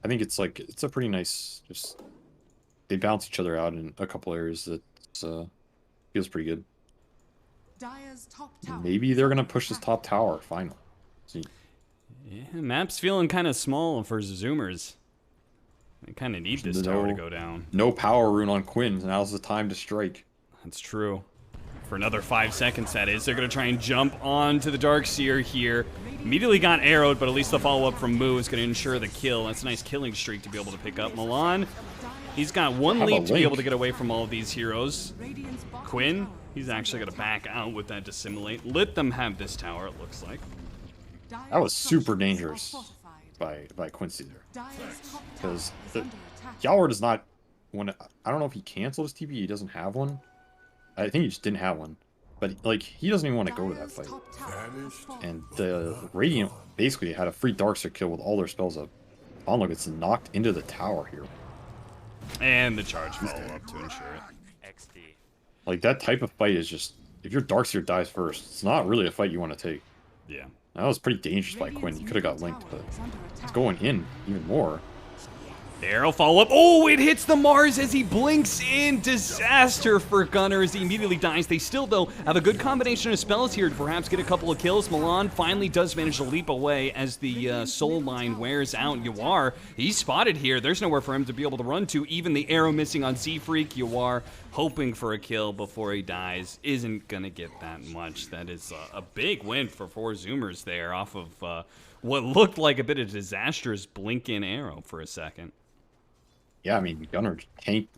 I think it's a pretty nice just they balance each other out in a couple areas that feels pretty good. Dire's top tower Maybe is they're gonna under push this attack. top tower finally. See, Yeah, map's feeling kind of small for Zoomers. They kind of need this tower to go down. no power rune on Quinn. Now's the time to strike. That's true. For another 5 seconds, that is. They're going to try and jump onto the Darkseer here. Immediately got arrowed, but at least the follow-up from Moo is going to ensure the kill. That's a nice killing streak to be able to pick up. Milan, he's got one How leap about to be Link? able to get away from all of these heroes. Radiant's bottom Quinn, tower he's is actually under going to back attack. out with that Dissimulate. Let them have this tower, it looks like. Dire's That was super structures are dangerous fortified. by Quincy there. Dire's top tower Because is under attack. Yalwar does not want to. I don't know if he canceled his TP. He doesn't have one. I think he just didn't have one. But like he doesn't even want to go to that Dire's fight. top tower has fallen. And the Radiant basically had a free Darkseer kill with all their spells up. Onlo gets knocked into the tower here. And the charge follow-up to ensure it. XD. Like that type of fight is just if your Darkseer dies first, it's not really a fight you want to take. Yeah. That was pretty dangerous by Quinn. He could have got Radiant's linked, middle but tower is under it's attack. going in even more. The arrow follow-up. Oh, it hits the Mars as he blinks in. Disaster for Gunner as he immediately dies. They still, though, have a good combination of spells here to perhaps get a couple of kills. Milan finally does manage to leap away as the soul line wears out. Yawar, he's spotted here. There's nowhere for him to be able to run to. Even the arrow missing on Z-Freak. Yawar hoping for a kill before he dies. Isn't going to get that much. That is a big win for 4Zoomers there off of what looked like a bit of disastrous blink-in arrow for a second. Yeah, I mean Gunnar tanked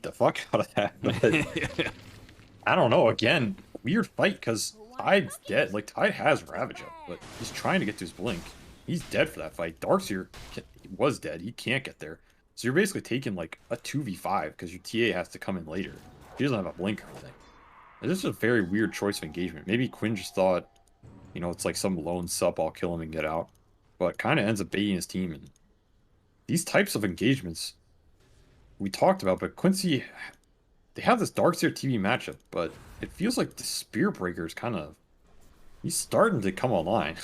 the fuck out of that. But I don't know. Again, weird fight because Tide's dead. Like Tide has Ravage up, but he's trying to get to his blink. He's dead for that fight. Darkseer was dead. He can't get there. So you're basically taking like a 2v5 because your TA has to come in later. He doesn't have a blink or anything. And this is a very weird choice of engagement. Maybe Quinn just thought, you know, it's like some lone sup, I'll kill him and get out. But kind of ends up baiting his team. And these types of engagements we talked about, but Quincy, they have this Darkseer TV matchup, but it feels like the Spear Breaker is kind of, he's starting to come online.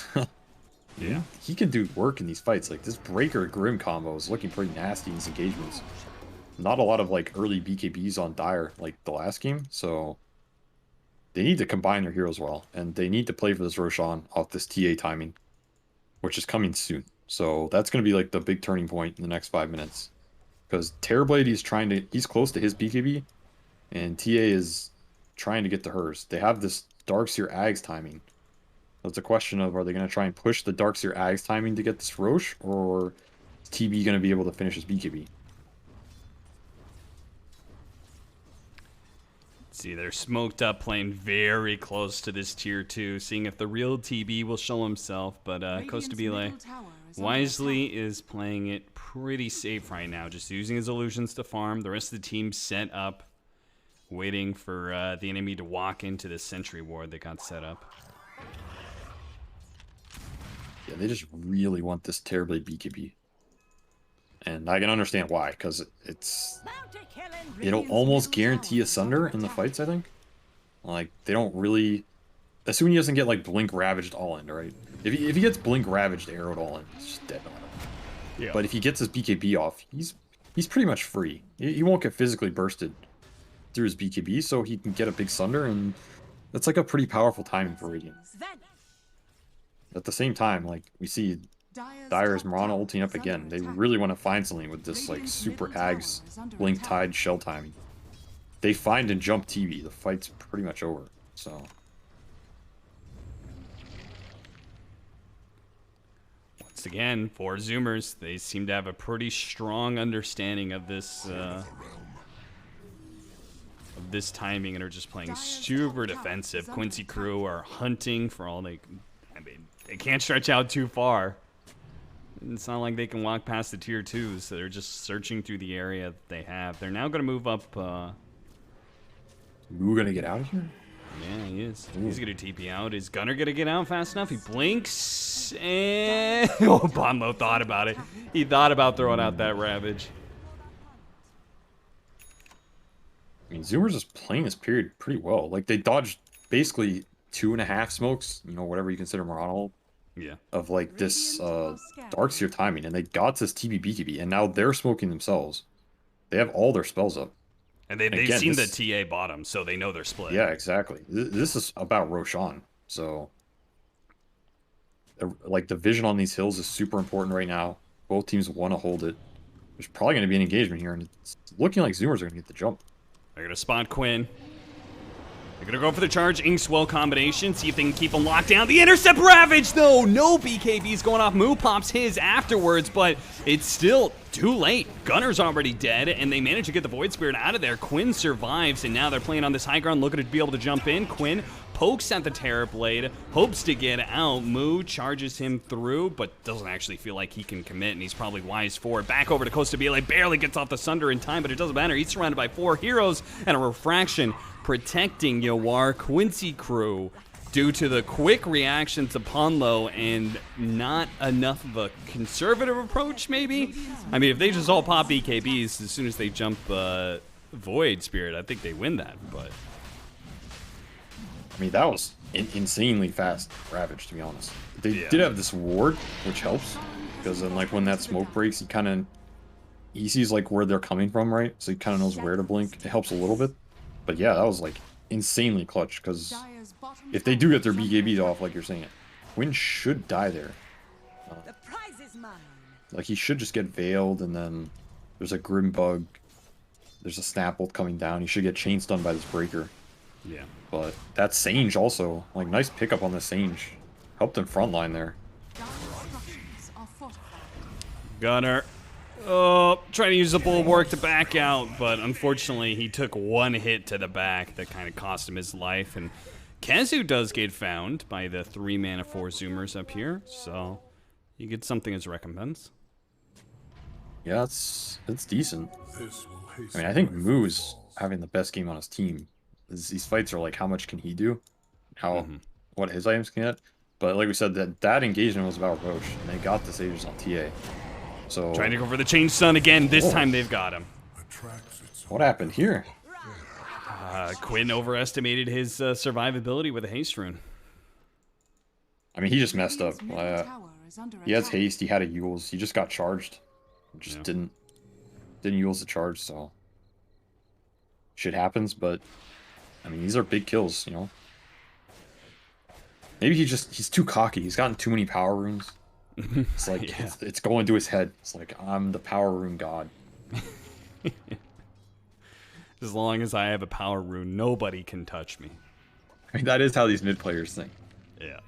Yeah. He can do work in these fights. Like this Breaker Grim combo is looking pretty nasty in these engagements. Not a lot of like early BKBs on Dire like the last game, so they need to combine their heroes well, and they need to play for this Roshan off this TA timing, which is coming soon. So that's going to be like the big turning point in the next 5 minutes. Because Terrorblade, he's close to his BKB, and TA is trying to get to hers. They have this Darkseer Ags timing. So it's a question of, are they going to try and push the Darkseer Ags timing to get this Roche, or is TB going to be able to finish his BKB? See, they're smoked up, playing very close to this tier 2, seeing if the real TB will show himself. But Costa Radiant's Bile middle tower is under wisely attack. is playing it pretty safe right now, just using his illusions to farm. The rest of the team set up, waiting for the enemy to walk into the sentry ward they got set up. Yeah, they just really want this Terrorblade BKB. And I can understand why, because it'll almost guarantee a Sunder in the fights, I think. Like, they don't really... Assuming he doesn't get, like, Blink Ravaged all in, right? If he gets Blink Ravaged arrowed all in, he's just dead on it. Yeah. But if he gets his BKB off, he's pretty much free. He won't get physically bursted through his BKB, so he can get a big Sunder, and that's, like, a pretty powerful timing for Radiant. At the same time, like, we see Dire's top Mirana tower ulting up is under again. They attack. really want to find something with this like Radiant's super middle tower Ags is under Blink attack. Tide shell timing. They find and jump TV. The fight's pretty much over. So Once again, 4Zoomers, they seem to have a pretty strong understanding of this timing and are just playing super defensive. Quincy crew are hunting for all they... I mean, they can't stretch out too far. It's not like they can walk past the tier 2s, so they're just searching through the area that they have. They're now going to move up... Moo gonna get out of here? yeah, he is. He's going to TP out. Is Gunner going to get out fast enough? He blinks, and... oh, Bombo thought about it. He thought about throwing out that Ravage. I mean, Zoomers is playing this period pretty well. Like they dodged basically 2.5 smokes, you know, whatever you consider Mirana, Yeah. of like this Darkseer timing, and they got this TB BKB, and now they're smoking themselves. They have all their spells up. And they've Again, seen this- the TA bottom, so they know they're split. Yeah, exactly. This is about Roshan. So, like, the vision on these hills is super important right now. Both teams want to hold it. There's probably going to be an engagement here, and it's looking like Zoomers are going to get the jump. They're going to spot Quinn. They're going to go for the charge Inkswell combination, see if they can keep him locked down. The intercept Ravage, though! No BKB's going off. Moo pops his afterwards, but it's still too late. Gunner's already dead, and they manage to get the Void Spirit out of there. Quinn survives, and now they're playing on this high ground, looking to be able to jump in. Quinn pokes at the Terror Blade, hopes to get out. Moo charges him through, but doesn't actually feel like he can commit, and he's probably wise for it. Back over to Costa Bile, barely gets off the Sunder in time, but it doesn't matter. He's surrounded by 4 heroes and a Refraction protecting Yawar. Quincy crew, due to the quick reaction to Punlo and not enough of a conservative approach, maybe? I mean, if they just all pop BKBs as soon as they jump Void Spirit, I think they win that, but... I mean, that was insanely fast Ravage, to be honest. They did have this ward, which helps, because then, like, when that smoke breaks, he sees, like, where they're coming from, right? So he kind of knows where to blink. It helps a little bit. But yeah, that was, like, insanely clutch, because if they do get their BKBs off, like you're saying, Quinn should die there. The prize is mine. Like, he should just get veiled, and then there's a Grim Bug. There's a Snapbolt coming down. He should get chain stunned by this Breaker. Yeah. But that Sage also, like, nice pickup on the Sage. Helped in frontline there. Gunner. Oh, trying to use the Bulwark to back out, but unfortunately he took one hit to the back that kind of cost him his life. And Kazu does get found by the 3-mana 4-Zoomers up here, so he gets something as recompense. Yeah, it's decent. I mean, I think Moo's having the best game on his team. These fights are like, how much can he do? What his items can get? But like we said, that engagement was about Roche, and they got the Sages on TA. So Trying to go for the Change Stun again. This time they've got him. what happened here? Quinn overestimated his survivability with a Haste Rune. I mean, he just messed up. He has haste. He had a Yules. He just got charged. Just didn't use the charge. So shit happens. But I mean, these are big kills, you know. Maybe he's too cocky. He's gotten too many power runes. It's like it's going to his head. It's like, I'm the power rune god. As long as I have a power rune, nobody can touch me. I mean, that is how these mid players think. Yeah.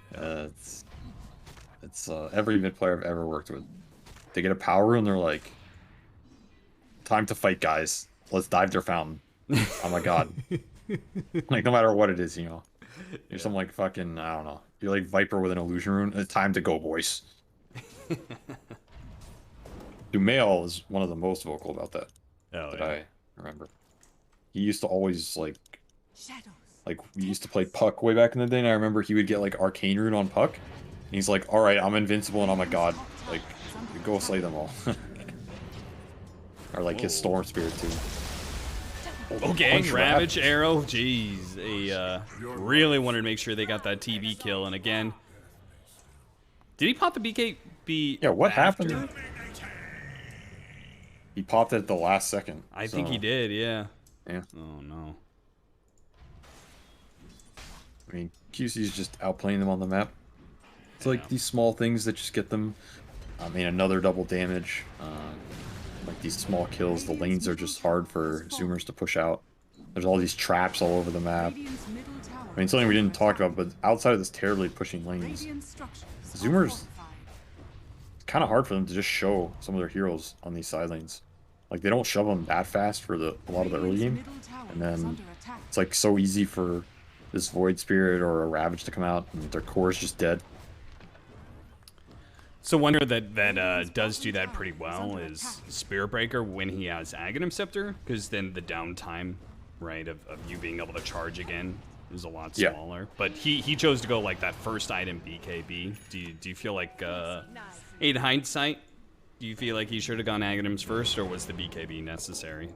It's every mid player I've ever worked with. They get a power rune, they're like, time to fight, guys. Let's dive their fountain. Oh my god. Like, no matter what it is, you know. You're some like fucking, I don't know. You're like Viper with an illusion rune. It's time to go, boys. Dumail is one of the most vocal about that. I remember. He used to always like we used to play Puck way back in the day, and I remember he would get like Arcane Rune on Puck, and he's like, "All right, I'm invincible and I'm a god. Like, go slay them all." Or like his Storm Spirit too. Okay, Ravage Arrow. Jeez, they really wanted to make sure they got that TB kill, and again, did he pop the BKB? Yeah, what after? happened? He popped it at the last second. I think he did, yeah. Yeah. Oh no. I mean, QC's just outplaying them on the map. It's like these small things that just get them. I mean, another double damage. Like these small kills. The lanes are just hard for Zoomers to push out. There's all these traps all over the map. I mean, something we didn't talk about, but outside of this terribly pushing lanes, Zoomers, it's kind of hard for them to just show some of their heroes on these side lanes. Like, they don't shove them that fast for a lot of the early game, and then it's like so easy for this Void Spirit or a Ravage to come out, and their core is just dead. So one hero that does do that pretty well is Spirit Breaker when he has Aghanim Scepter, because then the downtime, right, of you being able to charge again is a lot smaller. But he chose to go like that first item BKB. Do you feel like, in hindsight, do you feel like he should have gone Aghanims first, or was the BKB necessary?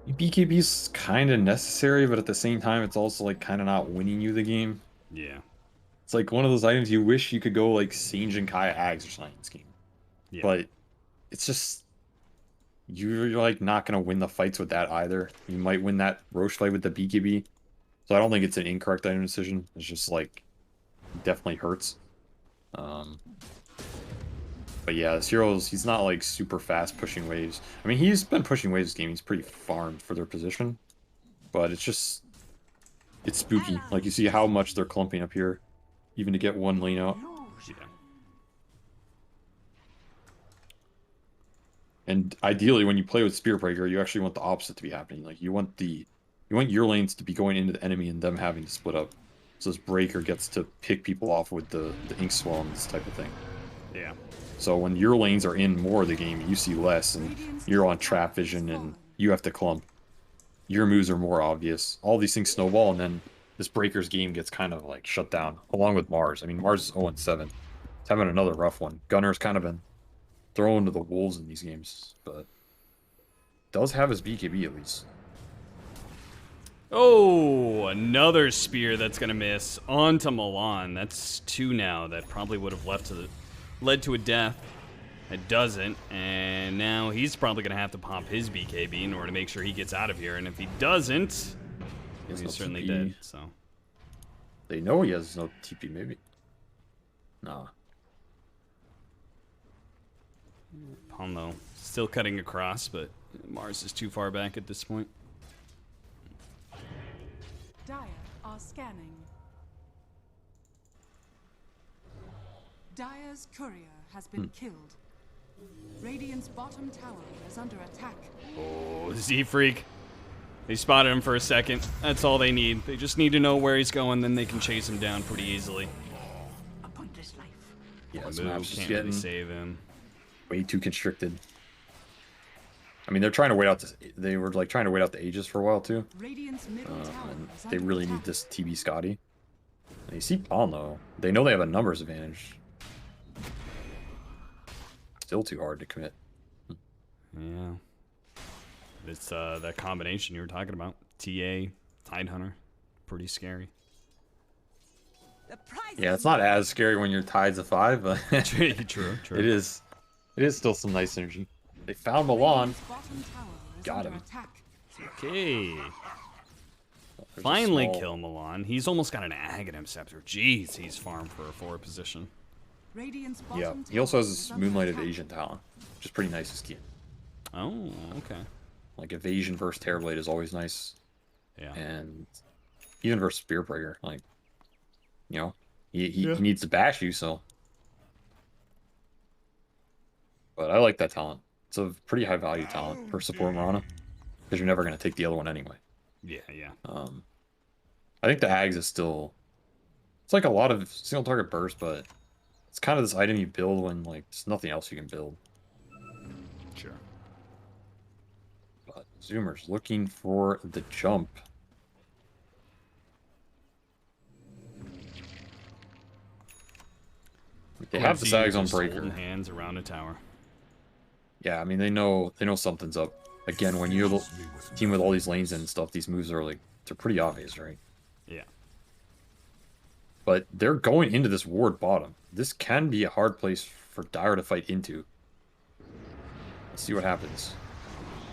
BKB's kind of necessary, but at the same time, it's also like kind of not winning you the game. Yeah. It's like one of those items you wish you could go like Sage and Kaya Ags or something in this game. Yeah. But it's just, you're like not gonna win the fights with that either. You might win that Roche fight with the BKB. So I don't think it's an incorrect item decision. It's just like definitely hurts. Um, but yeah, this hero's he's not like super fast pushing waves. I mean, he's been pushing waves this game. He's pretty farmed for their position, but it's spooky. Like you see how much they're clumping up here, even to get one lane out. Yeah. And ideally, when you play with Spear Breaker, you actually want the opposite to be happening. Like you want your lanes to be going into the enemy and them having to split up. So this Breaker gets to pick people off with the Ink Swell and this type of thing. Yeah. So when your lanes are in more of the game, you see less, and you're on trap vision, and you have to clump. Your moves are more obvious. All these things snowball, and then this Breaker's game gets kind of like shut down, along with Mars. I mean, Mars is 0-7. It's having another rough one. Gunner's kind of been thrown to the wolves in these games, but does have his BKB at least. Oh, another spear that's gonna miss onto Milan. That's 2 now. That probably would have led to a death. It doesn't, and now he's probably gonna have to pop his BKB in order to make sure he gets out of here. And if he doesn't, he's no certainly TP. dead. So They know he has no TP, maybe. Nah. Palmo still cutting across, but Mars is too far back at this point. Dire are scanning. Dire's courier has been killed. Radiant's bottom tower is under attack. Oh, Z-Freak. They spotted him for a second. That's all they need. They just need to know where he's going, then they can chase him down pretty easily. A pointless life. Yeah, this Move map's just can't getting really save him. way too constricted. I mean, they're trying to wait out they were like trying to wait out the Aegis for a while too. Radiant's middle tower And is they under really attack. need this TB Scotty. And you see Pawn though. They know they have a numbers advantage. Still too hard to commit. Yeah. It's that combination you were talking about. TA, Tidehunter. Pretty scary. Yeah, it's not as scary when your tide's a 5, but True. it is still some nice energy. They found Milan. Radiant's bottom tower is Got under him. attack. Okay. There's a Finally small- kill Milan. He's almost got an Aghanim Scepter. Jeez, he's farmed for a forward position. Radiant's Yeah, bottom he also tower has is this under Moonlight attack. Evasion talent, which is pretty nice to scheme. Oh, okay. Like Evasion versus Terrorblade is always nice, Yeah. and even versus Spearbreaker, like, you know, he needs to bash you, so. But I like that talent. It's a pretty high value talent for support Marana, because you're never going to take the other one anyway. Yeah. I think the Ags is still, it's like a lot of single target burst, but it's kind of this item you build when like there's nothing else you can build. Sure. But Zoomers looking for the jump. They have the Quincy Sags on just Breaker. holding hands around a tower. Yeah, I mean they know something's up. Again, when you team with all these lanes and stuff, these moves are like they're pretty obvious, right? Yeah. But they're going into this ward bottom. This can be a hard place for Dire to fight into. Let's see what happens.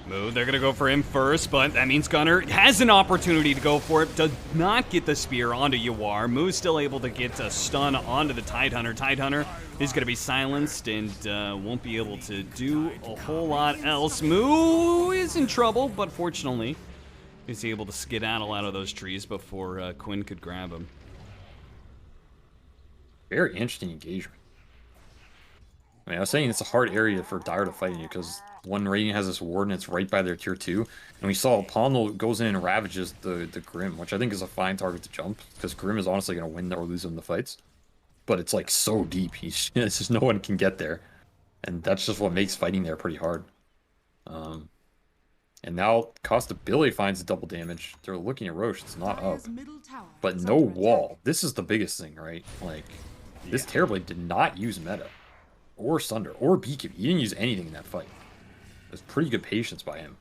Move. They're going to go for him first, but that means Gunner has an opportunity to go for it. Does not get the spear onto Yawar. Moo's still able to get a stun onto the Tidehunter. Tidehunter is going to be silenced and won't be able to do a whole lot else. Moo is in trouble, but fortunately, he's able to skedaddle out of those trees before Quinn could grab him. Very interesting engagement. I mean, I was saying it's a hard area for Dire to fight in because one Radiant has this ward and it's right by their tier 2. And we saw Pondo goes in and ravages the Grim, which I think is a fine target to jump because Grim is honestly going to win or lose in the fights. But it's like so deep, it's just no one can get there. And that's just what makes fighting there pretty hard. And now Costa Billy finds the double damage. They're looking at Roche, it's not up. Dire's middle tower But is no under wall. attack. This is the biggest thing, right? Like, this Terrorblade did not use meta. Or Sunder. Or BKB. He didn't use anything in that fight. There's pretty good patience by him.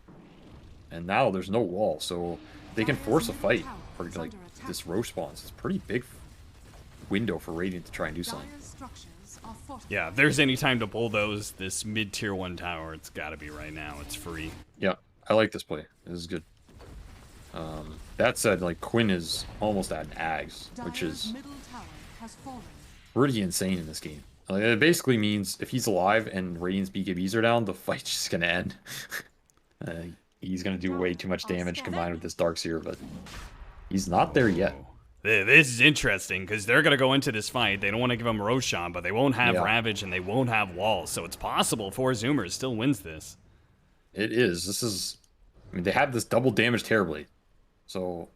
And now there's no wall, so they can force a fight for, like, this Roche spawns. It's a pretty big window for Radiant to try and do something. Dire's structures are fortified. Yeah, if there's any time to bulldoze this mid-tier 1 tower, it's got to be right now. It's free. Yeah, I like this play. This is good. That said, like, Quinn is almost at an Ags, which Dire's is middle tower has fallen. pretty insane in this game. Like, it basically means if he's alive and Radiant's BKBs are down, the fight's just gonna end. He's gonna do way too much damage combined with this Darkseer, but he's not there yet. This is interesting because they're going to go into this fight. They don't want to give him Roshan, but they won't have Yeah. Ravage and they won't have Walls. So it's possible 4Zoomers still wins this. It is. This is... I mean, they had this double damage terribly. So...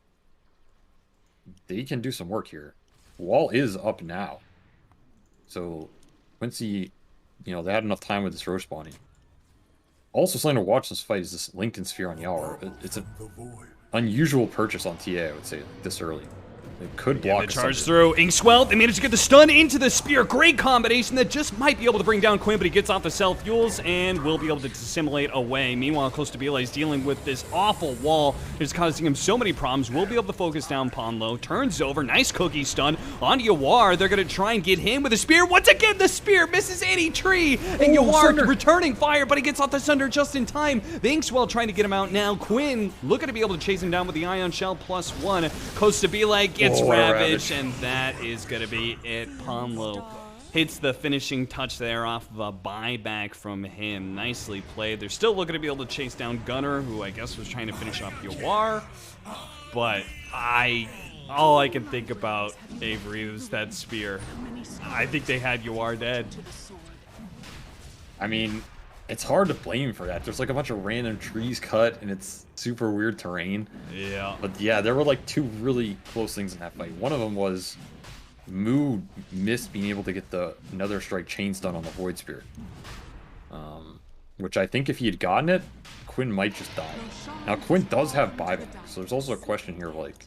they can do some work here. Wall is up now. So... Quincy... You know, they had enough time with this Roche spawning. Also something to watch this fight is this Lincoln Sphere on Yawar. It's an unusual purchase on TA, I would say, this early. It could block They a charge Sunder. through. Inkswell, they managed to get the stun into the spear. Great combination that just might be able to bring down Quinn, but he gets off the self-fuels and will be able to dissimulate away. Meanwhile, close to Bila is dealing with this awful wall. It's causing him so many problems. Will be able to focus down Ponlo. Turns over. Nice cookie stun onto Yawar. They're going to try and get him with a spear. Once again, the spear misses any tree. And Yawar returning fire, but he gets off the Sunder just in time. The Inkswell trying to get him out now. Quinn looking to be able to chase him down with the Ion Shell +1. Costa Bila gets Ravage, and that is going to be it. Ponlo hits the finishing touch there off of a buyback from him. Nicely played. They're still looking to be able to chase down Gunner, who I guess was trying to finish off Yawar. But all I can think about, Avery, was that spear. I think they had Yawar dead. I mean, it's hard to blame for that. There's like a bunch of random trees cut, and it's super weird terrain. Yeah. But yeah, there were like two really close things in that fight. One of them was Moo missed being able to get the Nether Strike chain stun on the Void Spirit. Which I think if he had gotten it, Quinn might just die. Now, Quinn does have buyback, so there's also a question here of like,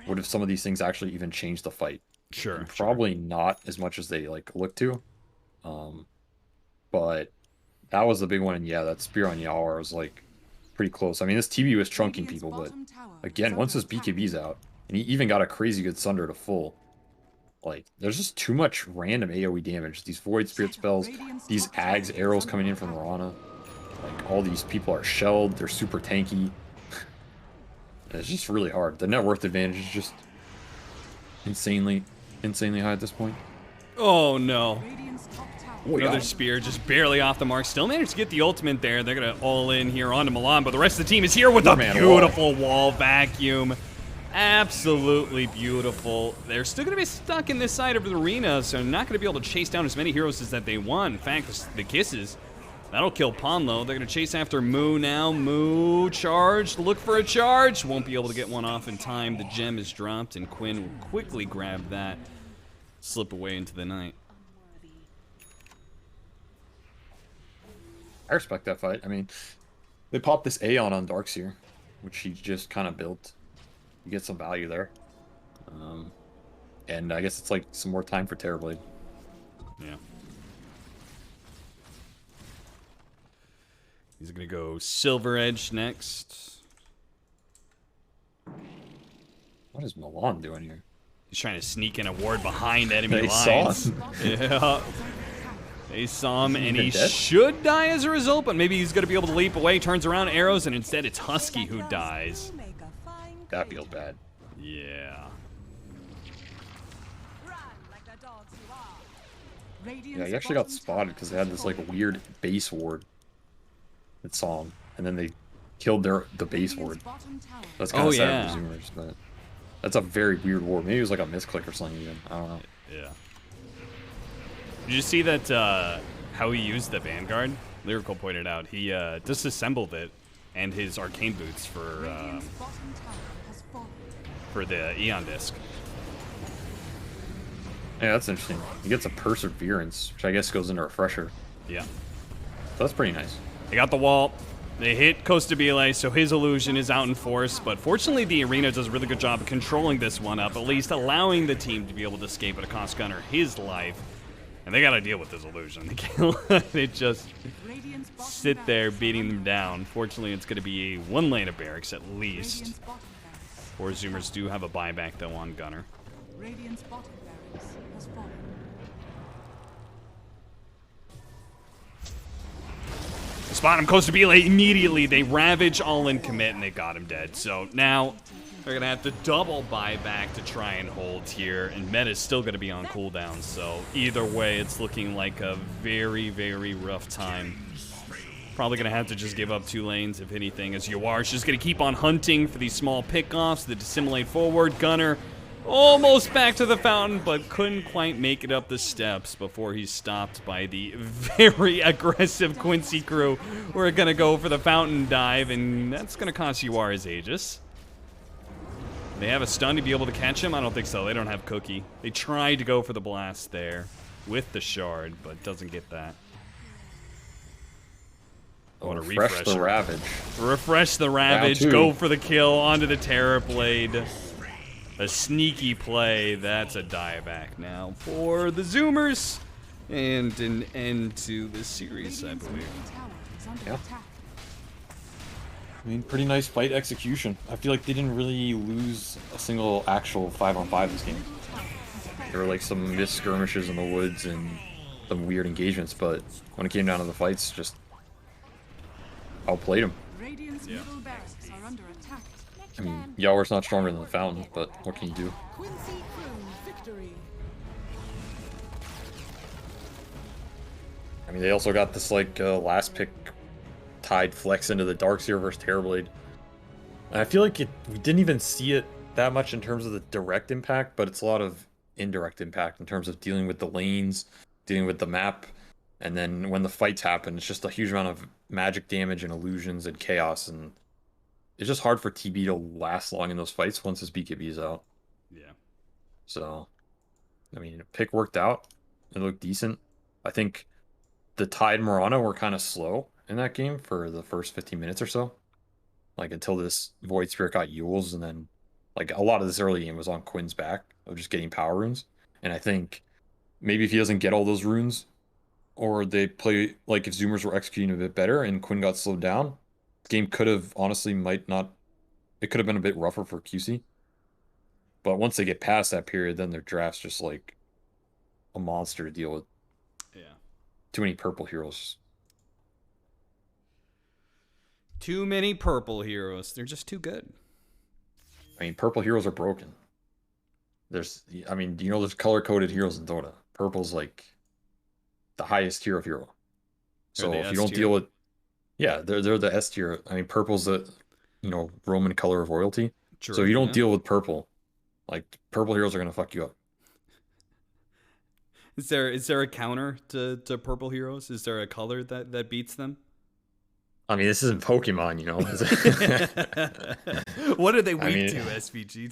what if some of these things actually even change the fight? Sure. And probably not as much as they like look to. But that was the big one, and yeah, that spear on Yawar was like pretty close. I mean, this TB was trunking people, but again, once his BKB's out, and he even got a crazy good Sunder to full, like, there's just too much random AoE damage. These Void Spirit spells, these Ags arrows coming in from Rana, like, all these people are shelled, they're super tanky. It's just really hard. The net worth advantage is just insanely high at this point. Oh, no. Oh, Another yeah. spear just barely off the mark. Still managed to get the ultimate there. They're going to all in here onto Milan, but the rest of the team is here with a Man, beautiful wall vacuum. Absolutely beautiful. They're still going to be stuck in this side of the arena, so not going to be able to chase down as many heroes as that they want. In fact, the kisses, that'll kill Ponlo. They're going to chase after Moo now. Moo charged. Look for a charge. Won't be able to get one off in time. The gem is dropped, and Quinn will quickly grab that. Slip away into the night. I respect that fight. I mean, they popped this Aeon on Darkseer, which he just kind of built. You get some value there. And I guess it's like some more time for Terrorblade. Yeah. He's going to go Silver Edge next. What is Milan doing here? He's trying to sneak in a ward behind enemy They saw lines. him. Yeah. They saw him, and he dead? should die as a result, but maybe he's going to be able to leap away, turns around arrows, and instead it's Husky who dies. That feels bad. Yeah. Yeah, he actually got spotted because they had this like weird base ward that saw him, and then they killed the base ward. That's kind of sad for Zoomers, but that's a very weird ward. Maybe it was like a misclick or something even. I don't know. Yeah. Did you see that, how he used the Vanguard? Lyrical pointed out. He disassembled it and his arcane boots for the Eon disc. Yeah, that's interesting. He gets a Perseverance, which I guess goes into Refresher. Yeah. So that's pretty nice. They got the wall. They hit Costa Bile, so his illusion is out in force. But fortunately, the arena does a really good job of controlling this one up, at least allowing the team to be able to escape at a cost Gunner his life. And they got to deal with this illusion. They can't let it just sit there beating them down. Fortunately, it's going to be one lane of barracks at least. 4Zoomers do have a buyback, though, on Gunner. Radiant's bottom barracks has fallen. Spot him close to Bile immediately. They ravage all in commit, and they got him dead. So now they're going to have to double buyback to try and hold here, and Meta's still going to be on cooldown. So either way, it's looking like a very, very rough time. Probably going to have to just give up 2 lanes, if anything, as Yawar's just going to keep on hunting for these small pickoffs, the dissimulate forward. Gunner almost back to the fountain, but couldn't quite make it up the steps before he's stopped by the very aggressive Quincy crew. We're going to go for the fountain dive, and that's going to cost Yawar his Aegis. They have a stun to be able to catch him? I don't think so. They don't have Cookie. They tried to go for the blast there with the shard, but doesn't get that. Want to refresh the Ravage. Refresh the Ravage. Go for the kill onto the Terror Blade. A sneaky play. That's a dieback now for the Zoomers. And an end to this series, I believe. Yeah. I mean, pretty nice fight execution. I feel like they didn't really lose a single actual 5-on-5 this game. There were like some missed skirmishes in the woods and some weird engagements, but when it came down to the fights, just outplayed them. Yeah. I mean, Yawar's not stronger than the Fountain, but what can you do? I mean, they also got this like last pick Tide flex into the Darkseer versus Terrorblade. And I feel like we didn't even see it that much in terms of the direct impact, but it's a lot of indirect impact in terms of dealing with the lanes, dealing with the map, and then when the fights happen, it's just a huge amount of magic damage and illusions and chaos, and it's just hard for TB to last long in those fights once his BKB is out. Yeah. So, I mean, pick worked out. It looked decent. I think the Tide and Mirana were kind of slow in that game for the first 15 minutes or so. Like, until this Void Spirit got Yules, and then, like, a lot of this early game was on Quinn's back of just getting power runes. And I think maybe if he doesn't get all those runes, or they play, like, if Zoomers were executing a bit better and Quinn got slowed down, the game could have, honestly, it could have been a bit rougher for QC. But once they get past that period, then their draft's just, like, a monster to deal with. Yeah. Too many purple heroes. Too many purple heroes. They're just too good. I mean, purple heroes are broken. There's color-coded heroes in Dota. Purple's, like, the highest tier of hero. So if you don't deal with... Yeah, they're the S tier. I mean, purple's the, Roman color of royalty. True, so if you don't deal with purple, like, purple heroes are going to fuck you up. Is there a counter to purple heroes? Is there a color that beats them? I mean, this isn't Pokemon, What are they weak to, SVG?